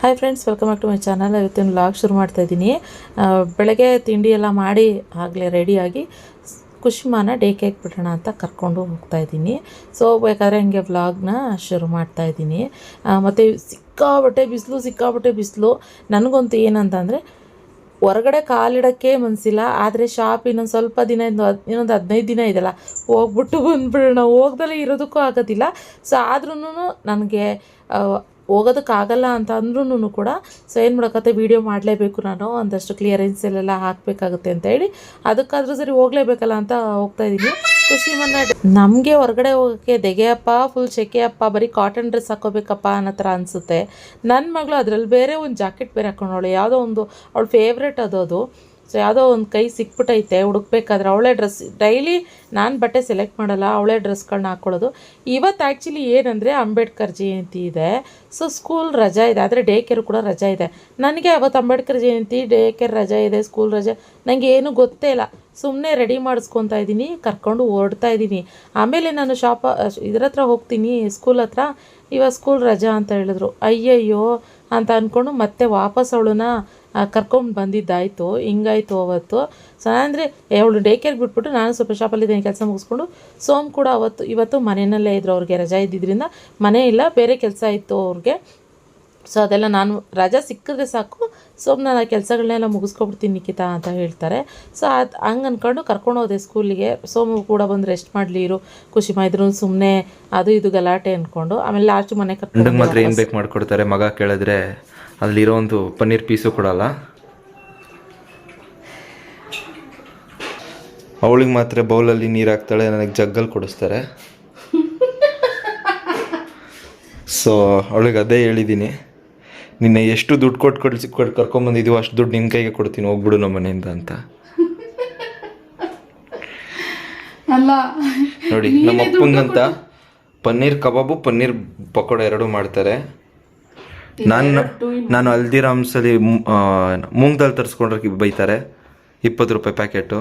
Hi friends, welcome back to my channel. ಇವತ್ತಿನ vlog ಶುರು ಮಾಡ್ತಾಯಿದ್ದೀನಿ. ಬೆಳಗ್ಗೆ ತಿಂಡಿ ಎಲ್ಲ ಮಾಡಿ ಆಗಲೇ ರೆಡಿಯಾಗಿ ಕುಶಿಮಾನ ಡೇ ಕೇಕ್ ಬಿಡೋಣ ಅಂತ ಕರ್ಕೊಂಡು ಹೋಗ್ತಾಯಿದ್ದೀನಿ. ಸೊ ಹೋಗ್ಬೇಕಾದ್ರೆ ಹಂಗೆ ವ್ಲಾಗ್ನ ಶುರು ಮಾಡ್ತಾಯಿದ್ದೀನಿ. ಮತ್ತು ಸಿಕ್ಕಾಬಟ್ಟೆ ಬಿಸಿಲು. ನನಗಂತೂ ಏನಂತಂದರೆ ಹೊರಗಡೆ ಕಾಲಿಡೋಕ್ಕೆ ಮನಸ್ಸಿಲ್ಲ. ಆದರೆ ಶಾಪ್ ಇನ್ನೊಂದು ಸ್ವಲ್ಪ ದಿನ ಇನ್ನೊಂದು 15 ದಿನ ಇದೆಯಲ್ಲ, ಹೋಗ್ಬಿಟ್ಟು ಬಂದುಬಿಡೋಣ. ಹೋಗ್ದಲ್ಲೇ ಇರೋದಕ್ಕೂ ಆಗೋದಿಲ್ಲ. ಸೊ ಆದ್ರೂ ನನಗೆ ಹೋಗೋದಕ್ಕಾಗಲ್ಲ ಅಂತ ಅಂದ್ರೂ ಕೂಡ ಸೊ ಏನು ಮಾಡೋಕ್ಕತ್ತೆ, ವೀಡಿಯೋ ಮಾಡಲೇಬೇಕು. ನಾನು ಒಂದಷ್ಟು ಕ್ಲಿಯರೆನ್ಸಲ್ಲೆಲ್ಲ ಹಾಕಬೇಕಾಗುತ್ತೆ ಅಂತ ಹೇಳಿ ಅದಕ್ಕಾದರೂ ಸರಿ ಹೋಗಲೇಬೇಕಲ್ಲ ಅಂತ ಹೋಗ್ತಾಯಿದ್ದೀನಿ. ಕುಶಿಮಾನ ನಮಗೆ ಹೊರಗಡೆ ಹೋಗೋಕ್ಕೆ ದೆಗೆಯಪ್ಪ, ಫುಲ್ ಸೆಕೆಯಪ್ಪ, ಬರೀ ಕಾಟನ್ ಡ್ರೆಸ್ ಹಾಕೋಬೇಕಪ್ಪ ಅನ್ನೋ ಥರ ಅನಿಸುತ್ತೆ. ನನ್ನ ಮಗಳು ಅದರಲ್ಲಿ ಬೇರೆ ಒಂದು ಜಾಕೆಟ್ ಬೇರೆ ಹಾಕೊಂಡವಳೆ, ಯಾವುದೋ ಒಂದು ಅವಳ ಫೇವ್ರೆಟ್ ಅದು. ಸೊ ಯಾವುದೋ ಒಂದು ಕೈ ಸಿಕ್ಬಿಟ್ಟೈತೆ ಹುಡುಕ್ಬೇಕಾದ್ರೆ. ಅವಳೇ ಡ್ರೆಸ್ ಡೈಲಿ ನಾನು ಬಟ್ಟೆ ಸೆಲೆಕ್ಟ್ ಮಾಡಲ್ಲ, ಅವಳೇ ಡ್ರೆಸ್ಗಳನ್ನ ಹಾಕ್ಕೊಳ್ಳೋದು. ಇವತ್ತು ಆ್ಯಕ್ಚುಲಿ ಏನಂದರೆ ಅಂಬೇಡ್ಕರ್ ಜಯಂತಿ ಇದೆ. ಸೊ ಸ್ಕೂಲ್ ರಜಾ ಇದೆ, ಆದರೆ ಡೇ ಕೇರ್ ಕೂಡ ರಜಾ ಇದೆ. ನನಗೆ ಅವತ್ತು ಅಂಬೇಡ್ಕರ್ ಜಯಂತಿ, ಡೇ ಕೇರ್ ರಜಾ ಇದೆ, ಸ್ಕೂಲ್ ರಜಾ, ನನಗೆ ಏನೂ ಗೊತ್ತೇ ಇಲ್ಲ. ಸುಮ್ಮನೆ ರೆಡಿ ಮಾಡಿಸ್ಕೊತಾ ಇದ್ದೀನಿ, ಕರ್ಕೊಂಡು ಹೊರಡ್ತಾ ಇದ್ದೀನಿ. ಆಮೇಲೆ ನಾನು ಇದ್ರ ಹತ್ರ ಹೋಗ್ತೀನಿ, ಸ್ಕೂಲ್ ಹತ್ರ. ಇವಾಗ ಸ್ಕೂಲ್ ರಜಾ ಅಂತ ಹೇಳಿದ್ರು. ಅಯ್ಯಯ್ಯೋ ಅಂತ ಅಂದ್ಕೊಂಡು ಮತ್ತೆ ವಾಪಸ್ ಅವಳನ್ನ ಕರ್ಕೊಂಡು ಬಂದಿದ್ದಾಯಿತು. ಹಿಂಗಾಯಿತು ಅವತ್ತು. ಸೊ ಅಂದರೆ ಅವಳು ಡೇ ಕೇರ್ಗೆ ಬಿಟ್ಬಿಟ್ಟು ನಾನು ಸ್ವಲ್ಪ ಶಾಪಲ್ಲಿದ್ದೀನಿ, ಕೆಲಸ ಮುಗಿಸ್ಕೊಂಡು. ಸೋಮ್ ಕೂಡ ಇವತ್ತು ಮನೆಯಲ್ಲೇ ಇದ್ದರು. ಅವ್ರಿಗೆ ರಜಾ ಇದ್ದಿದ್ದರಿಂದ ಮನೆ ಇಲ್ಲ, ಬೇರೆ ಕೆಲಸ ಇತ್ತು ಅವ್ರಿಗೆ. ಸೊ ಅದೆಲ್ಲ ನಾನು ರಜಾ ಸಿಕ್ಕಿದ್ರೆ ಸಾಕು, ನಾನು ಆ ಕೆಲಸಗಳನ್ನೆಲ್ಲ ಮುಗಿಸ್ಕೊಬಿಡ್ತೀನಿ ನಿಖಿತಾ ಅಂತ ಹೇಳ್ತಾರೆ. ಸೊ ಹಂಗೆ ಅಂದ್ಕೊಂಡು ಕರ್ಕೊಂಡು ಹೋದೆ ಸ್ಕೂಲಿಗೆ. ಸೋಮು ಕೂಡ ಬಂದು ರೆಸ್ಟ್ ಮಾಡಲಿ ಇರು, ಕುಶಿಮಾ ಇದ್ರು ಸುಮ್ಮನೆ ಅದು ಇದು ಗಲಾಟೆ ಅಂದ್ಕೊಂಡು. ಆಮೇಲೆ ಲಾಸ್ಟ್ ಮನೆ ಕರ್ಕೊಂಡು ಮಾತ್ರ ಏನು ಬೇಕು ಮಾಡಿಕೊಡ್ತಾರೆ. ಮಗ ಕೇಳಿದ್ರೆ ಅಲ್ಲಿರೋ ಒಂದು ಪನ್ನೀರ್ ಪೀಸು ಕೊಡಲ್ಲ. ಅವಳಿಗೆ ಮಾತ್ರ ಬೌಲಲ್ಲಿ ನೀರು ಹಾಕ್ತಾಳೆ, ನನಗೆ ಜಗ್ಗಲ್ಲಿ ಕೊಡಿಸ್ತಾರೆ. ಸೊ ಅವಳಿಗೆ ಅದೇ ಹೇಳಿದ್ದೀನಿ, ನಿನ್ನೆ ಎಷ್ಟು ದುಡ್ಡು ಕೊಟ್ಟು ಕರ್ಕೊಂಬಂದಿದ್ದೀವೋ ಅಷ್ಟು ದುಡ್ಡು ನಿನ್ನ ಕೈಗೆ ಕೊಡ್ತೀನಿ, ಹೋಗ್ಬಿಡು ನಮ್ಮ ಮನೆಯಿಂದ ಅಂತ. ನೋಡಿ, ನಮ್ಮ ಅಪ್ಪಂಗಂತ ಪನ್ನೀರ್ ಕಬಾಬು, ಪನ್ನೀರ್ ಪಕೋಡ ಎರಡೂ ಮಾಡ್ತಾರೆ. ನಾನು ಹಲ್ದಿರಾಮ್ಸಲ್ಲಿ ಮೂಂಗ್ ದಾಲ್ ತರಿಸ್ಕೊಂಡ್ರೆ ಬೈತಾರೆ, 20 ರೂಪಾಯಿ ಪ್ಯಾಕೆಟು.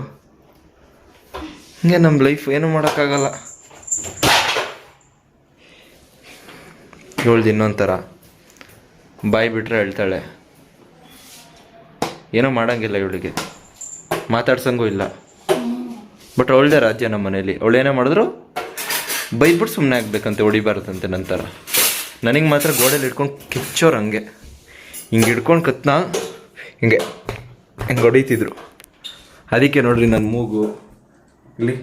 ಹಿಂಗೆ ನಮ್ಮ ಲೈಫ್, ಏನೂ ಮಾಡೋಕ್ಕಾಗಲ್ಲ. ಹೇಳ್ದು ಇನ್ನೊಂಥರ ಬಾಯಿ ಬಿಟ್ಟರೆ ಹೇಳ್ತಾಳೆ, ಏನೋ ಮಾಡೋಂಗಿಲ್ಲ ಇವಳಿಗೆ, ಮಾತಾಡ್ಸಂಗೂ ಇಲ್ಲ. ಬಟ್ ಅವಳದೇ ರಾಜ್ಯ ನಮ್ಮ ಮನೇಲಿ. ಅವಳೇನೇ ಮಾಡಿದ್ರು ಬೈದ್ಬಿಟ್ಟು ಸುಮ್ಮನೆ ಆಗ್ಬೇಕಂತೆ, ಹೊಡಿಬಾರ್ದಂತೆ. ನಂತರ ನನಗೆ ಮಾತ್ರ ಗೋಡೆಯಲ್ಲಿ ಹಿಡ್ಕೊಂಡು ಕಿಚ್ಚೋರು ಹಿಂಗೆ ಹಿಡ್ಕೊಂಡು ಕತ್ನ ಹಿಂಗೆ ಹೊಡಿತಿದ್ರು. ಅದಕ್ಕೆ ನೋಡ್ರಿ ನನ್ನ ಮೂಗು ಇಲ್ಲಿ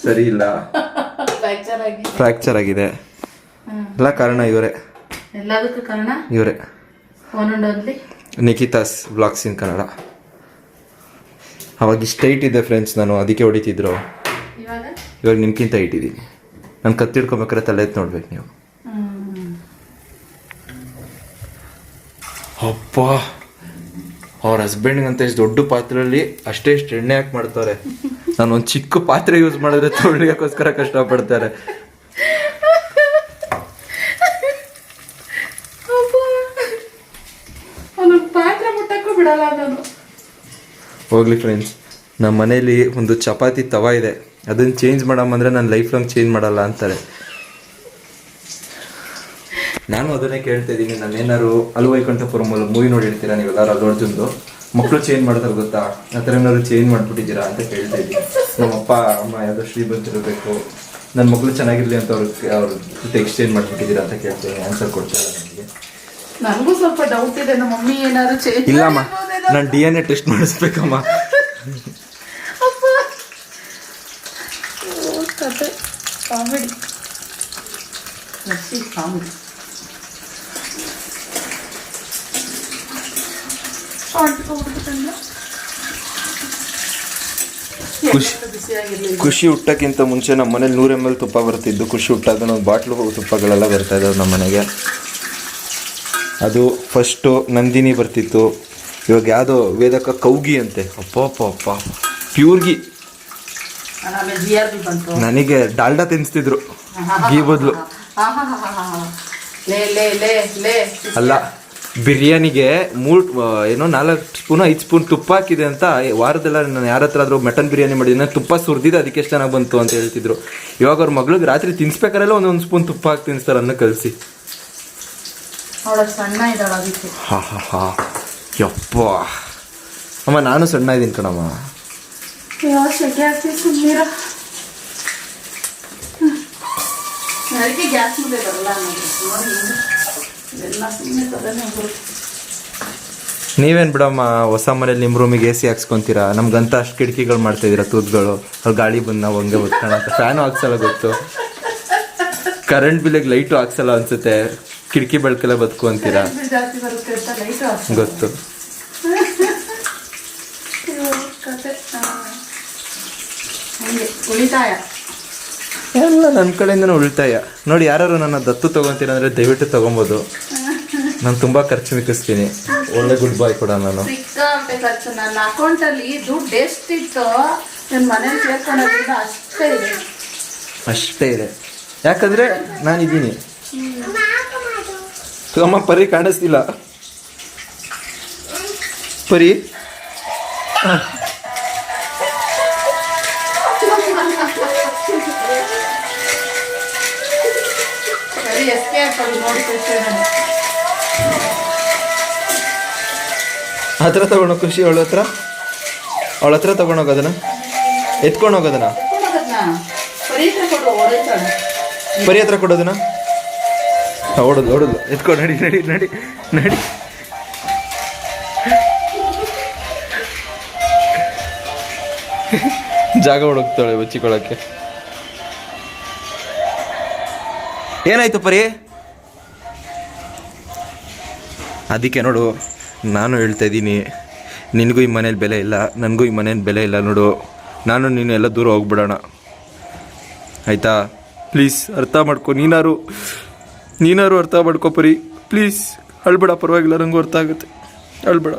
ಸರಿ ಇಲ್ಲ, ಫ್ರ್ಯಾಕ್ಚರ್ ಆಗಿದೆ. ಎಲ್ಲ ಕಾರಣ ಇವರೇ, ಎಲ್ಲದಕ್ಕೂ ಕಾರಣ ಇವರೇ. ನಿಖಿತಾಸ್ ವ್ಲಾಗ್ಸ್ ಇನ್ ಕನ್ನಡ. ಅವಾಗ ಇಷ್ಟು ಹೈಟ್ ಇದೆ ಫ್ರೆಂಡ್ಸ್ ನಾನು, ಅದಕ್ಕೆ ಹೊಡಿತಿದ್ರು. ಇವಾಗ ನಿಮ್ಗಿಂತ ಹೈಟ್ ಇದ್ದೀನಿ. ನಾನು ಕತ್ತಿಡ್ಕೊಬೇಕಾದ್ರೆ ತಲೆ ಎತ್ತು ನೋಡ್ಬೇಕು ನೀವು. ಅಪ್ಪ, ಅವ್ರ ಹಸ್ಬೆಂಡ್ಗಂತ ಇಷ್ಟು ದೊಡ್ಡ ಪಾತ್ರೆಯಲ್ಲಿ ಅಷ್ಟೇ ಎಣ್ಣೆ ಹಾಕಿ ಮಾಡ್ತಾರೆ. ನಾನು ಒಂದು ಚಿಕ್ಕ ಪಾತ್ರೆ ಯೂಸ್ ಮಾಡಿದ್ರೆ ತೊಳಿಯೋಕ್ಕೋಸ್ಕರ ಕಷ್ಟಪಡ್ತಾರೆ. ಹೋಗ್ಲಿ ಫ್ರೆಂಡ್ಸ್, ನಮ್ಮ ಮನೇಲಿ ಒಂದು ಚಪಾತಿ ತವಾ ಇದೆ, ಅದನ್ನು ಚೇಂಜ್ ಮಾಡಮ್ಮಂದ್ರೆ ನಾನು ಲೈಫ್ ಲಾಂಗ್ ಚೇಂಜ್ ಮಾಡಲ್ಲ ಅಂತಾರೆ. ನಾನು ಅದನ್ನೇ ಕೇಳ್ತಾ ಇದ್ದೀನಿ. ನಾನು ಏನಾದ್ರು ಅಲುವೈಕಂಠಪುರಂ ಮೂವಿ ನೋಡಿರ್ತೀರಾ ನೀವೆಲ್ಲರೂ, ಅದು ಅರ್ಜುನ್ದು ಮಕ್ಕಳು ಚೇಂಜ್ ಮಾಡ್ತಾರೆ ಗೊತ್ತಾ, ಆ ಥರ ಏನಾದ್ರು ಚೇಂಜ್ ಮಾಡಿಬಿಟ್ಟಿದ್ದೀರಾ ಅಂತ ಕೇಳ್ತಾ ಇದ್ದೀನಿ. ನಮ್ಮ ಅಪ್ಪ ಅಮ್ಮ ಯಾವುದೋ ಶ್ರೀಮಂತರಿರಬೇಕು, ನನ್ನ ಮಕ್ಕಳು ಚೆನ್ನಾಗಿರಲಿ ಅಂತ ಅವ್ರ ಜೊತೆ ಎಕ್ಸ್ಚೇಂಜ್ ಮಾಡಿಬಿಟ್ಟಿದ್ದೀರಾ ಅಂತ ಕೇಳ್ತೀನಿ. ಆನ್ಸರ್ ಕೊಡ್ತಾರೆ ನನಗೆ. ನನಗೂ ಸ್ವಲ್ಪ ಡೌಟ್ ಇದೆ, ನಮ್ಮ ಮಮ್ಮಿ ಏನಾದ್ರು ಚೇಂಜ್. ಇಲ್ಲಮ್ಮ, ನಾನು DNA ಟೆಸ್ಟ್ ಮಾಡಿಸ್ಬೇಕಮ್ಮ. ಕಾಮಿಡಿ ಖುಷಿ ಹುಟ್ಟಕ್ಕಿಂತ ಮುಂಚೆ ನಮ್ಮ ಮನೇಲಿ 100 ml ತುಪ್ಪ ಬರ್ತಿದ್ದು. ಖುಷಿ ಹುಟ್ಟಾಗ ಒಂದು ಬಾಟ್ಲು ತುಪ್ಪಗಳೆಲ್ಲ ಬರ್ತಾ ಇದ್ದಾವೆ ನಮ್ಮ ಮನೆಗೆ. ಅದು ಫಸ್ಟು ನಂದಿನಿ ಬರ್ತಿತ್ತು, ಇವಾಗ ಯಾವುದೋ ವೇದಕ ಕೌಗಿ ಅಂತೆ. ಅಪ್ಪ ಪ್ಯೂರ್ ಗೀ. ನನಗೆ ಡಾಲ್ಡಾ ತಿನ್ನಿಸ್ತಿದ್ರು ಗೀ ಬದಲು. ಅಲ್ಲ, ಬಿರಿಯಾನಿಗೆ 4 ಸ್ಪೂನು 5 ಸ್ಪೂನ್ ತುಪ್ಪ ಹಾಕಿದೆ ಅಂತ ವಾರದೆಲ್ಲ ನಾನು ಯಾರ ಹತ್ರ ಆದರೂ ಮಟನ್ ಬಿರಿಯಾನಿ ಮಾಡಿದ್ರೆ ತುಪ್ಪ ಸುರಿದಿದೆ, ಅದಕ್ಕೆ ಎಷ್ಟು ಚೆನ್ನಾಗಿ ಬಂತು ಅಂತ ಹೇಳ್ತಿದ್ರು. ಇವಾಗ ಅವ್ರ ಮಗಳಿಗೆ ರಾತ್ರಿ ತಿನ್ಸ್ಬೇಕಾರೆಲ್ಲ 1 ಸ್ಪೂನ್ ತುಪ್ಪ ಹಾಕಿ ತಿನ್ನಿಸ್ತಾರೆ, ಅನ್ನ ಕಲಿಸಿ. ಅವಳ ಸಣ್ಣ ಇದ್ದಾಳ ಅದಕ್ಕೆ. ಹಾ ಹಾ ಹಾ ಯಪ್ಪ ಅಮ್ಮ ನಾನು ಸಣ್ಣ ಇದ್ದೀನಿ ಕಣಮ್ಮ. ಯಾವ ಸೆಕೆ ಆಗ್ತೀವಿ ಸುಮ್ಮೀರ. ಅದಕ್ಕೆ ಗ್ಯಾಸ್ ಮುಂದೆ ಬರಲ್ಲ ಅನ್ನೋದು ಎಲ್ಲ ಸುಮ್ಮನೆ ತರನೇ ಹೋಗುತ್ತೆ. ನೀವೇನು ಬಿಡಮ್ಮ ಹೊಸ ಮನೇಲಿ ನಿಮ್ಮ ರೂಮಿಗೆ AC ಹಾಕ್ಸ್ಕೊಂತೀರಾ, ನಮ್ಗಂತ ಅಷ್ಟು ಕಿಟಕಿಗಳು ಮಾಡ್ತಾಯಿದ್ದೀರಾ ತೂತ್ಗಳು, ಅಲ್ಲಿ ಗಾಳಿ ಬಂದು ನಾವು ಹಂಗೆ ಓದ್ಕೋಣ ಅಂತ. ಫ್ಯಾನು ಹಾಕ್ಸಲ್ಲ ಗೊತ್ತು, ಕರೆಂಟ್ ಬಿಲ್ಲಿಗೆ ಲೈಟು ಹಾಕ್ಸಲ್ಲ ಅನ್ಸುತ್ತೆ, ಕಿಟಕಿ ಬೆಳಕೆಲ್ಲ ಬದುಕು ಅಂತೀರಾ ಜಾಸ್ತಿ ಬರುತ್ತೆ ಅಂತ ಲೈಟು ಗೊತ್ತು. ಕತೆ ಹಂಗೆ ಉಳಿತಾಯ ಎಲ್ಲ ನನ್ನ ಕಡೆಯಿಂದನೂ ಉಳಿತಾಯ. ನೋಡಿ ಯಾರು ನನ್ನ ದತ್ತು ತೊಗೊತೀರ ಅಂದರೆ ದಯವಿಟ್ಟು ತೊಗೊಬೋದು, ನಾನು ತುಂಬ ಖರ್ಚು ಮಿಕ್ಕಿಸ್ತೀನಿ. ಒಳ್ಳೆ ಗುಡ್ ಬಾಯ್ ಕೂಡ ನಾನು. ಸಿಕ್ಕಾಪಟ್ಟೆ ಖರ್ಚು. ನನ್ನ ಅಕೌಂಟಲ್ಲಿ ದುಡ್ಡು ಎಷ್ಟಿತ್ತು ನನ್ನ ಮನೇಲಿ ಸೇರ್ಕೊಂಡೋದ್ರಿಂದ ಅಷ್ಟೇ ಇದೆ. ಅಷ್ಟೇ ಇದೆ, ಯಾಕಂದರೆ ನಾನಿದ್ದೀನಿ. ಅಮ್ಮ ಪರಿ ಕಾಣಿಸ್ತಿಲ್ಲ, ಪರಿ ಹತ್ರ ತಗೊಂಡೋಗ ಖುಷಿ, ಅವಳ ಹತ್ರ ತಗೊಂಡೋಗೋದನ್ನ, ಎತ್ಕೊಂಡು ಹೋಗೋದನ್ನ, ಪರಿ ಹತ್ರ ಕೊಡೋದನ್ನ. ಓಡೋದು ಎತ್ಕೊಂಡು ನಡಿ ನಡಿ ನಡಿ ನಡಿ. ಜಾಗ ಹುಡುಕ್ತಾಳೆ ಬಚ್ಚಿಕೊಳ್ಳೋಕ್ಕೆ. ಏನಾಯ್ತು ಪರಿ? ಅದಕ್ಕೆ ನೋಡು ನಾನು ಹೇಳ್ತಾ ಇದ್ದೀನಿ, ನಿನಗೂ ಈ ಮನೇಲಿ ಬೆಲೆ ಇಲ್ಲ, ನನಗೂ ಈ ಮನೇಲಿ ಬೆಲೆ ಇಲ್ಲ. ನೋಡು ನಾನು ನೀನು ಎಲ್ಲ ದೂರ ಹೋಗ್ಬಿಡೋಣ ಆಯಿತಾ? ಪ್ಲೀಸ್ ಅರ್ಥ ಮಾಡ್ಕೊ, ನೀನಾರು ಅರ್ಥ ಮಾಡ್ಕೊ ಪರಿ, ಪ್ಲೀಸ್. ಅಳ್ಬೇಡ, ಪರವಾಗಿಲ್ಲ, ನನಗೂ ಅರ್ಥ ಆಗುತ್ತೆ. ಅಳ್ಬೇಡ.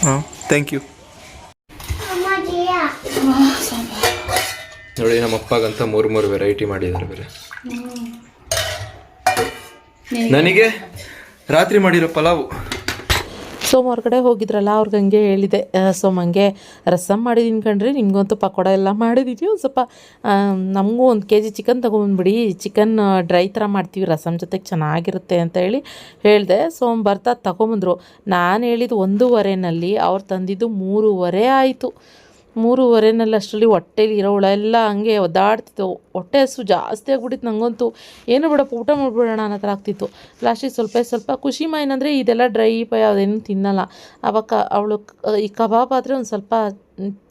ಹಾಂ, ಥ್ಯಾಂಕ್ ಯು. ನೋಡಿ ನಮ್ಮ ಅಪ್ಪಗಂತ 3 ವೆರೈಟಿ ಮಾಡಿದ್ದಾರೆ ಬೇರೆ. ನನಗೆ ರಾತ್ರಿ ಮಾಡಿರೋ ಪಲಾವು. ಸೋಮ ಹೊರಗಡೆ ಹೋಗಿದ್ರಲ್ಲ, ಅವ್ರಿಗೆ ಹಂಗೆ ಹೇಳಿದೆ, ಸೋಮಂಗೆ ರಸಮ್ ಮಾಡಿದ್ದೀನಿ ಕಣ್ರಿ, ನಿಮಗಂತೂ ಪಕೋಡ ಎಲ್ಲ ಮಾಡಿದ್ದೀವಿ, ಒಂದು ಸ್ವಲ್ಪ ನಮಗೂ 1 kg ಚಿಕನ್ ತೊಗೊಂಡ್ಬಿಡಿ, ಚಿಕನ್ ಡ್ರೈ ಥರ ಮಾಡ್ತೀವಿ ರಸಮ್ ಜೊತೆಗೆ ಚೆನ್ನಾಗಿರುತ್ತೆ ಅಂತ ಹೇಳಿದೆ. ಸೋಮ ಬರ್ತಾ ತಗೊಂಬಂದರು. ನಾನು ಹೇಳಿದ್ದು 1:15ನಲ್ಲಿ, ಅವ್ರು ತಂದಿದ್ದು 3:30 ಆಯಿತು. 3:30ನಲ್ಲಿ ಅಷ್ಟರಲ್ಲಿ ಹೊಟ್ಟೆಲಿ ಇರೋ ಹುಳ ಎಲ್ಲ ಹಂಗೆ ಒದ್ದಾಡ್ತಿತ್ತು. ಹೊಟ್ಟೆ ಹಸು ಜಾಸ್ತಿ ಆಗ್ಬಿಟ್ಟಿತ್ತು ನನಗಂತೂ. ಏನು ಬಿಡಪ್ಪ, ಊಟ ಮಾಡಿಬಿಡೋಣ ಅನ್ನೋ ಥರ ಆಗ್ತಿತ್ತು. ಲಾಸ್ಟಿಗೆ ಸ್ವಲ್ಪ ಖುಷಿಮ ಏನಂದರೆ ಇದೆಲ್ಲ ಡ್ರೈ ಯಾವುದೇನು ತಿನ್ನಲ್ಲ. ಅವಾಗ ಅವಳು ಈ ಕಬಾಬ್ ಆದರೆ ಒಂದು ಸ್ವಲ್ಪ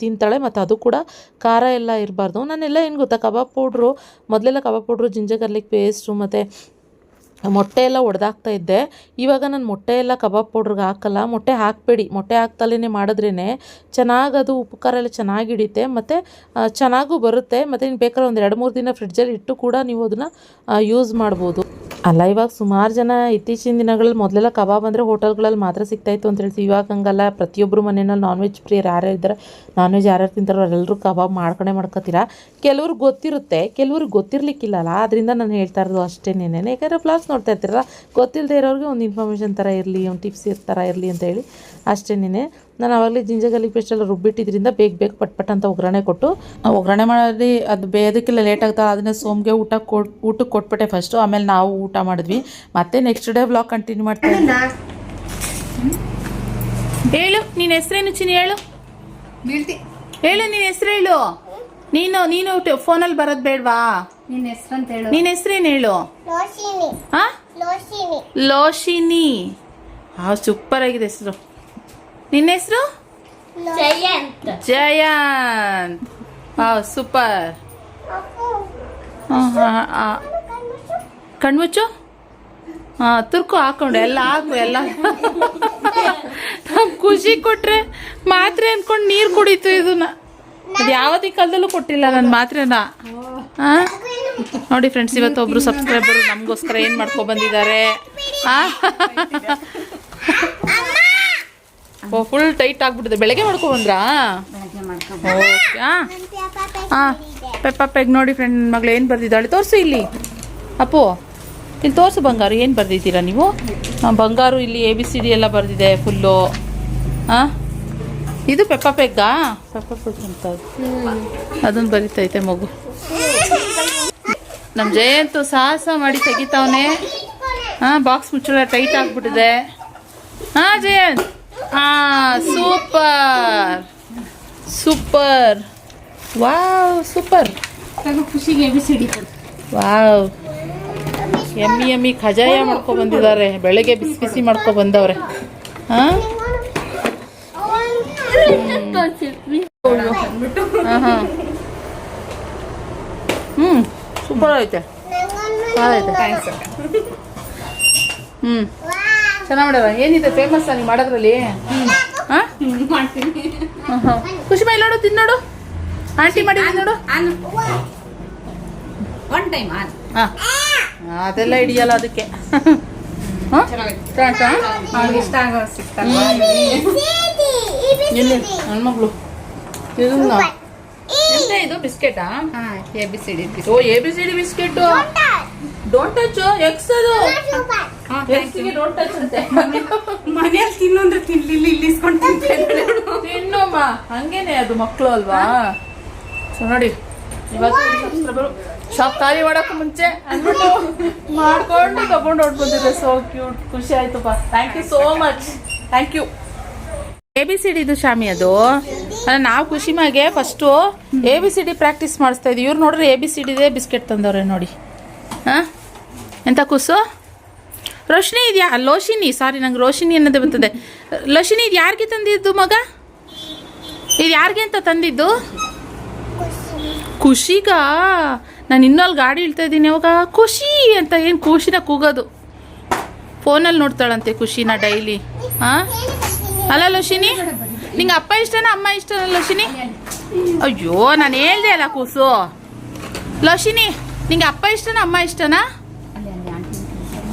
ತಿಂತಾಳೆ, ಮತ್ತು ಅದು ಕೂಡ ಖಾರ ಎಲ್ಲ ಇರಬಾರ್ದು. ನಾನೆಲ್ಲ ಏನು ಗೊತ್ತಾ, ಕಬಾಬ್ ಪೌಡ್ರು ಮೊದಲೆಲ್ಲ ಕಬಾಬ್ ಪೌಡ್ರು, ಜಿಂಜರ್ ಗಾರ್ಲಿಕ್ ಪೇಸ್ಟು ಮತ್ತು ಮೊಟ್ಟೆ ಎಲ್ಲ ಒಡೆದಾಕ್ತಾ ಇದ್ದೆ. ಇವಾಗ ನಾನು ಮೊಟ್ಟೆ ಎಲ್ಲ ಕಬಾಬ್ ಪೌಡ್ರಿಗೆ ಹಾಕಲ್ಲ. ಮೊಟ್ಟೆ ಹಾಕಬೇಡಿ, ಮೊಟ್ಟೆ ಹಾಕ್ತಲೇ ಮಾಡಿದ್ರೇ ಚೆನ್ನಾಗದು ಉಪ್ಪು ಖಾರ ಎಲ್ಲ ಚೆನ್ನಾಗಿ ಹಿಡಿಯುತ್ತೆ, ಮತ್ತು ಚೆನ್ನಾಗೂ ಬರುತ್ತೆ. ಮತ್ತು ನೀವು ಬೇಕಾದ್ರೆ ಒಂದು 2-3 ದಿನ ಫ್ರಿಡ್ಜಲ್ಲಿ ಇಟ್ಟು ಕೂಡ ನೀವು ಅದನ್ನು ಯೂಸ್ ಮಾಡ್ಬೋದು. ಅಲ್ಲ, ಇವಾಗ ಸುಮಾರು ಜನ ಇತ್ತೀಚಿನ ದಿನಗಳಲ್ಲಿ ಮೊದಲೆಲ್ಲ ಕಬಾಬ್ ಅಂದರೆ ಹೋಟೆಲ್ಗಳಲ್ಲಿ ಮಾತ್ರ ಸಿಗ್ತಾಯಿತ್ತು ಅಂತ ಹೇಳ್ತೀವಿ. ಇವಾಗ ಹಂಗಲ್ಲ, ಪ್ರತಿಯೊಬ್ಬರು ಮನೆಯಲ್ಲಿ ನಾನ್ ವೆಜ್ ಪ್ರಿಯರು ಯಾರ್ಯಾರು ಇದ್ದಾರೆ, ನಾನ್ ವೆಜ್ ಯಾರ್ಯಾರು ತಿಂತಾರೋ ಅವರೆಲ್ಲರೂ ಕಬಾಬ್ ಮಾಡ್ಕೊತೀರಾ. ಕೆಲವ್ರಿಗೆ ಗೊತ್ತಿರುತ್ತೆ, ಕೆಲವ್ರಿಗೆ ಗೊತ್ತಿರಲಿಕ್ಕಿಲ್ಲಲ್ಲ. ಅದರಿಂದ ನಾನು ಹೇಳ್ತಾ ಇರೋದು ಅಷ್ಟೇನೇನೆ. ಯಾಕಂದರೆ ಬ್ಲಾಗ್ಸ್ ನೋಡ್ತಾ ಇರ್ತೀರಲ್ಲ, ಗೊತ್ತಿಲ್ಲದೆ ಇರೋರಿಗೆ ಒಂದು ಇನ್ಫಾರ್ಮೇಷನ್ ಥರ ಇರಲಿ, ಒಂದು ಟಿಪ್ಸ್ ಥರ ಇರಲಿ ಅಂತ ಹೇಳಿ ಅಷ್ಟೇನೇ. ನಾನು ಆವಾಗಲೇ ಜಿಂಜರ್ ಗಾರ್ಲಿಕ್ ಪೇಸ್ಟ್ ಎಲ್ಲ ರುಬ್ಬಿಟ್ಟಿದ್ರಿಂದ ಬೇಗ ಪಟ್ ಅಂತ ಒಗ್ಗರಣೆ ಕೊಟ್ಟು, ಒಗ್ಗರಣೆ ಮಾಡಿ ಅದು ಬೇಯೋದಕ್ಕೆಲ್ಲ ಲೇಟ್ ಆಗ್ತಾ, ಅದನ್ನ ಸೋಮ್ಗೆ ಊಟಕ್ಕೆ ಕೊಟ್ಬಿಟ್ಟೆ ಫಸ್ಟು. ಆಮೇಲೆ ನಾವು ಊಟ ಮಾಡಿದ್ವಿ. ಮತ್ತೆ ನೆಕ್ಸ್ಟ್ ಡೇ ವ್ಲಾಗ್ ಕಂಟಿನ್ಯೂ ಮಾಡ್ತಾ ಇದ್ದೀನಿ. ಹೇಳು ನಿನ್ನ ಹೆಸರೇನು ಚಿನಿ? ಹೇಳು ನಿನ್ನ ಹೆಸರು ಹೇಳು. ನೀನು ಫೋನಲ್ಲಿ ಬರೋದು ಬೇಡವಾ? ನಿನ್ನ ಹೆಸರಂತ ಹೇಳು. ನಿನ್ನ ಹೆಸರೇನು ಹೇಳು? ಲೋಶಿನಿ. ಸೂಪರ್ ಆಗಿದೆ ಹೆಸರು. ನಿನ್ನ ಹೆಸರು? ಜಯಂತ್. ಸೂಪರ್. ಕಣ್ಮುಚ್ಚು. ತುರ್ಕು ಹಾಕೊಂಡು ಎಲ್ಲ ಹಾಕು. ಎಲ್ಲ ಖುಷಿ ಕೊಟ್ರೆ ಮಾತ್ರೆ ಅಂದ್ಕೊಂಡು ನೀರು ಕುಡಿತು. ಇದನ್ನ ಅದು ಯಾವತ್ತಿ ಕಾಲದಲ್ಲೂ ಕೊಟ್ಟಿಲ್ಲ ನನ್ನ ಮಾತ್ರೆನ. ನೋಡಿ ಫ್ರೆಂಡ್ಸ್, ಇವತ್ತು ಒಬ್ರು ಸಬ್ಸ್ಕ್ರೈಬರು ನಮಗೋಸ್ಕರ ಏನು ಮಾಡ್ಕೊಬಂದಿದ್ದಾರೆ. ಫುಲ್ ಟೈಟ್ ಆಗ್ಬಿಟ್ಟಿದೆ. ಬೆಳಗ್ಗೆ ಮಾಡ್ಕೊಬಂದ್ರಾ? ಓಕೆ. ಪೆಪ್ಪ ಪೆಗ್ ನೋಡಿ ಫ್ರೆಂಡ್, ನನ್ನ ಮಗಳು ಏನು ಬರ್ದಿದ್ದಾಳೆ ತೋರಿಸು ಇಲ್ಲಿ. ಅಪ್ಪು ಇಲ್ಲಿ ತೋರಿಸು ಬಂಗಾರು, ಏನು ಬರ್ದಿದ್ದೀರಾ ನೀವು? ಬಂಗಾರು ಇಲ್ಲಿ ABCD ಎಲ್ಲ ಬರ್ದಿದೆ ಫುಲ್ಲು. ಇದು ಪೆಪ್ಪ ಪೆಗ್ಗಾ? ಪೆಪ್ಪ ಪೆಗ್ ಅಂತ ಅದನ್ನು ಬರಿತೈತೆ ಮಗು. ನಮ್ಮ ಜಯಂತು ಸಾಹಸ ಮಾಡಿ ತೆಗಿತಾವನೆ. ಹಾಂ, ಬಾಕ್ಸ್ ಮುಚ್ಚಳ ಟೈಟ್ ಆಗಿಬಿಟ್ಟಿದೆ. ಹಾಂ ಜಯಂತ್, ಹಾಂ ಸೂಪರ್ ಸೂಪರ್, ವಾವ್ ಸೂಪರ್. ಖುಷಿಗೆ ABCD ವಾವ್, ಎಮ್ಮಿ ಖಜಾಯ ಮಾಡ್ಕೊ ಬಂದಿದ್ದಾರೆ. ಬೆಳಗ್ಗೆ ಬಿಸಿ ಬಿಸಿ ಮಾಡ್ಕೊ ಬಂದವ್ರೆ. ಹಾಂ ಹಾಂ ಹ್ಞೂ ಸೂಪರ್ ಐತೆ. ಚೆನ್ನಾಗಿ ಮಾಡ್ಯಾರ. ಏನಿದೆ ಫೇಮಸ್ ನೀವು ಮಾಡೋದ್ರಲ್ಲಿ? ಹಾಂ ಹಾಂ ಖುಷಿ ಮೈ ನೋಡು, ತಿನ್ನೋಡು. ಆಂಟಿ ಮಾಡಿದ್ದೀನಿ ನೋಡು. ಹಾಂ ಅದೆಲ್ಲ ಹಿಡಿಯಲ್ಲ ಅದಕ್ಕೆ. ಎಲ್ಲಿ ಹೆಣ್ಮಗಳು ಇದು ಬಿಸ್ಕೆಟಾ? ABCD ಓ ABCD biscuit. Don't touch X, ಅದು ಎಕ್ಸ್ಗೆ ಡೋಂಟ್ ಟಚ್ ಅಂತೆ. ಮನೆಯಲ್ಲಿ ತಿನ್ನು ಅಂದ್ರೆ ತಿನ್ಲಿಲ್ಲ, ಇಲ್ಲಿ ಇಸ್ಕೊಂಡು ತಿನ್ನೋಮ್ಮ, ಹಂಗೇನೆ ಅದು ಮಕ್ಕಳು ಅಲ್ವಾ. ಸೊ ನೋಡಿ, ಇವತ್ತು ಸಬ್ಸ್ಕ್ರೈಬರು ಶಾಪ್ ಖಾಲಿ ಮಾಡೋಕ್ಕೂ ಮುಂಚೆ ಅಂದ್ಬಿಟ್ಟು ಮಾಡ್ಕೊಂಡು ತಗೊಂಡು ಹೊಡ್ಬಂದಿದೆ. ಸೋ ಕ್ಯೂಟ್, ಖುಷಿ ಆಯ್ತಪ್ಪ. Thank you so much, thank you. ABCD ಇದು ಶಾಮಿ, ಅದು ನಾವು ಖುಷಿಮಾಗೆ ಫಸ್ಟು ABCD ಪ್ರಾಕ್ಟೀಸ್ ಮಾಡಿಸ್ತಾ ಇದ್ದೀವಿ. ಇವ್ರು ನೋಡ್ರಿ ABCD ಇದೆ ಬಿಸ್ಕೆಟ್ ತಂದವ್ರೆ ನೋಡಿ. ಹಾಂ, ಎಂಥ ಕೂಸು? ರೋಶಿನಿ ಇದೆಯಾ? ಲೋಶಿನಿ, ಸಾರಿ, ನಂಗೆ ರೋಶಿನಿ ಅನ್ನೋದೇ ಬರ್ತದೆ. ಲೋಶಿನಿ, ಇದು ಯಾರಿಗೆ ತಂದಿದ್ದು ಮಗ? ಇದು ಯಾರಿಗೆ ಅಂತ ತಂದಿದ್ದು? ಖುಷಿಗ. ನಾನು ಇನ್ನೊಲ್ಲಿ ಗಾಡಿ ಇಳ್ತಾ ಇದ್ದೀನಿ ಅವಾಗ ಖುಷಿ ಅಂತ ಏನು ಖುಷಿನ ಕೂಗೋದು. ಫೋನಲ್ಲಿ ನೋಡ್ತಾಳಂತೆ ಖುಷಿನ ಡೈಲಿ. ಹಾಂ ಅಲ್ಲ ಲೋಶಿನಿ, ನಿಂಗೆ ಅಪ್ಪ ಇಷ್ಟನಾ ಅಮ್ಮ ಇಷ್ಟನಾ ಲೋಶಿನಿ? ಅಯ್ಯೋ, ನಾನು ಹೇಳ್ದೆ ಅಲ್ಲ ಕೂಸು. ಲೋಶಿನಿ, ನಿಂಗೆ ಅಪ್ಪ ಇಷ್ಟನಾ ಅಮ್ಮ ಇಷ್ಟನಾ?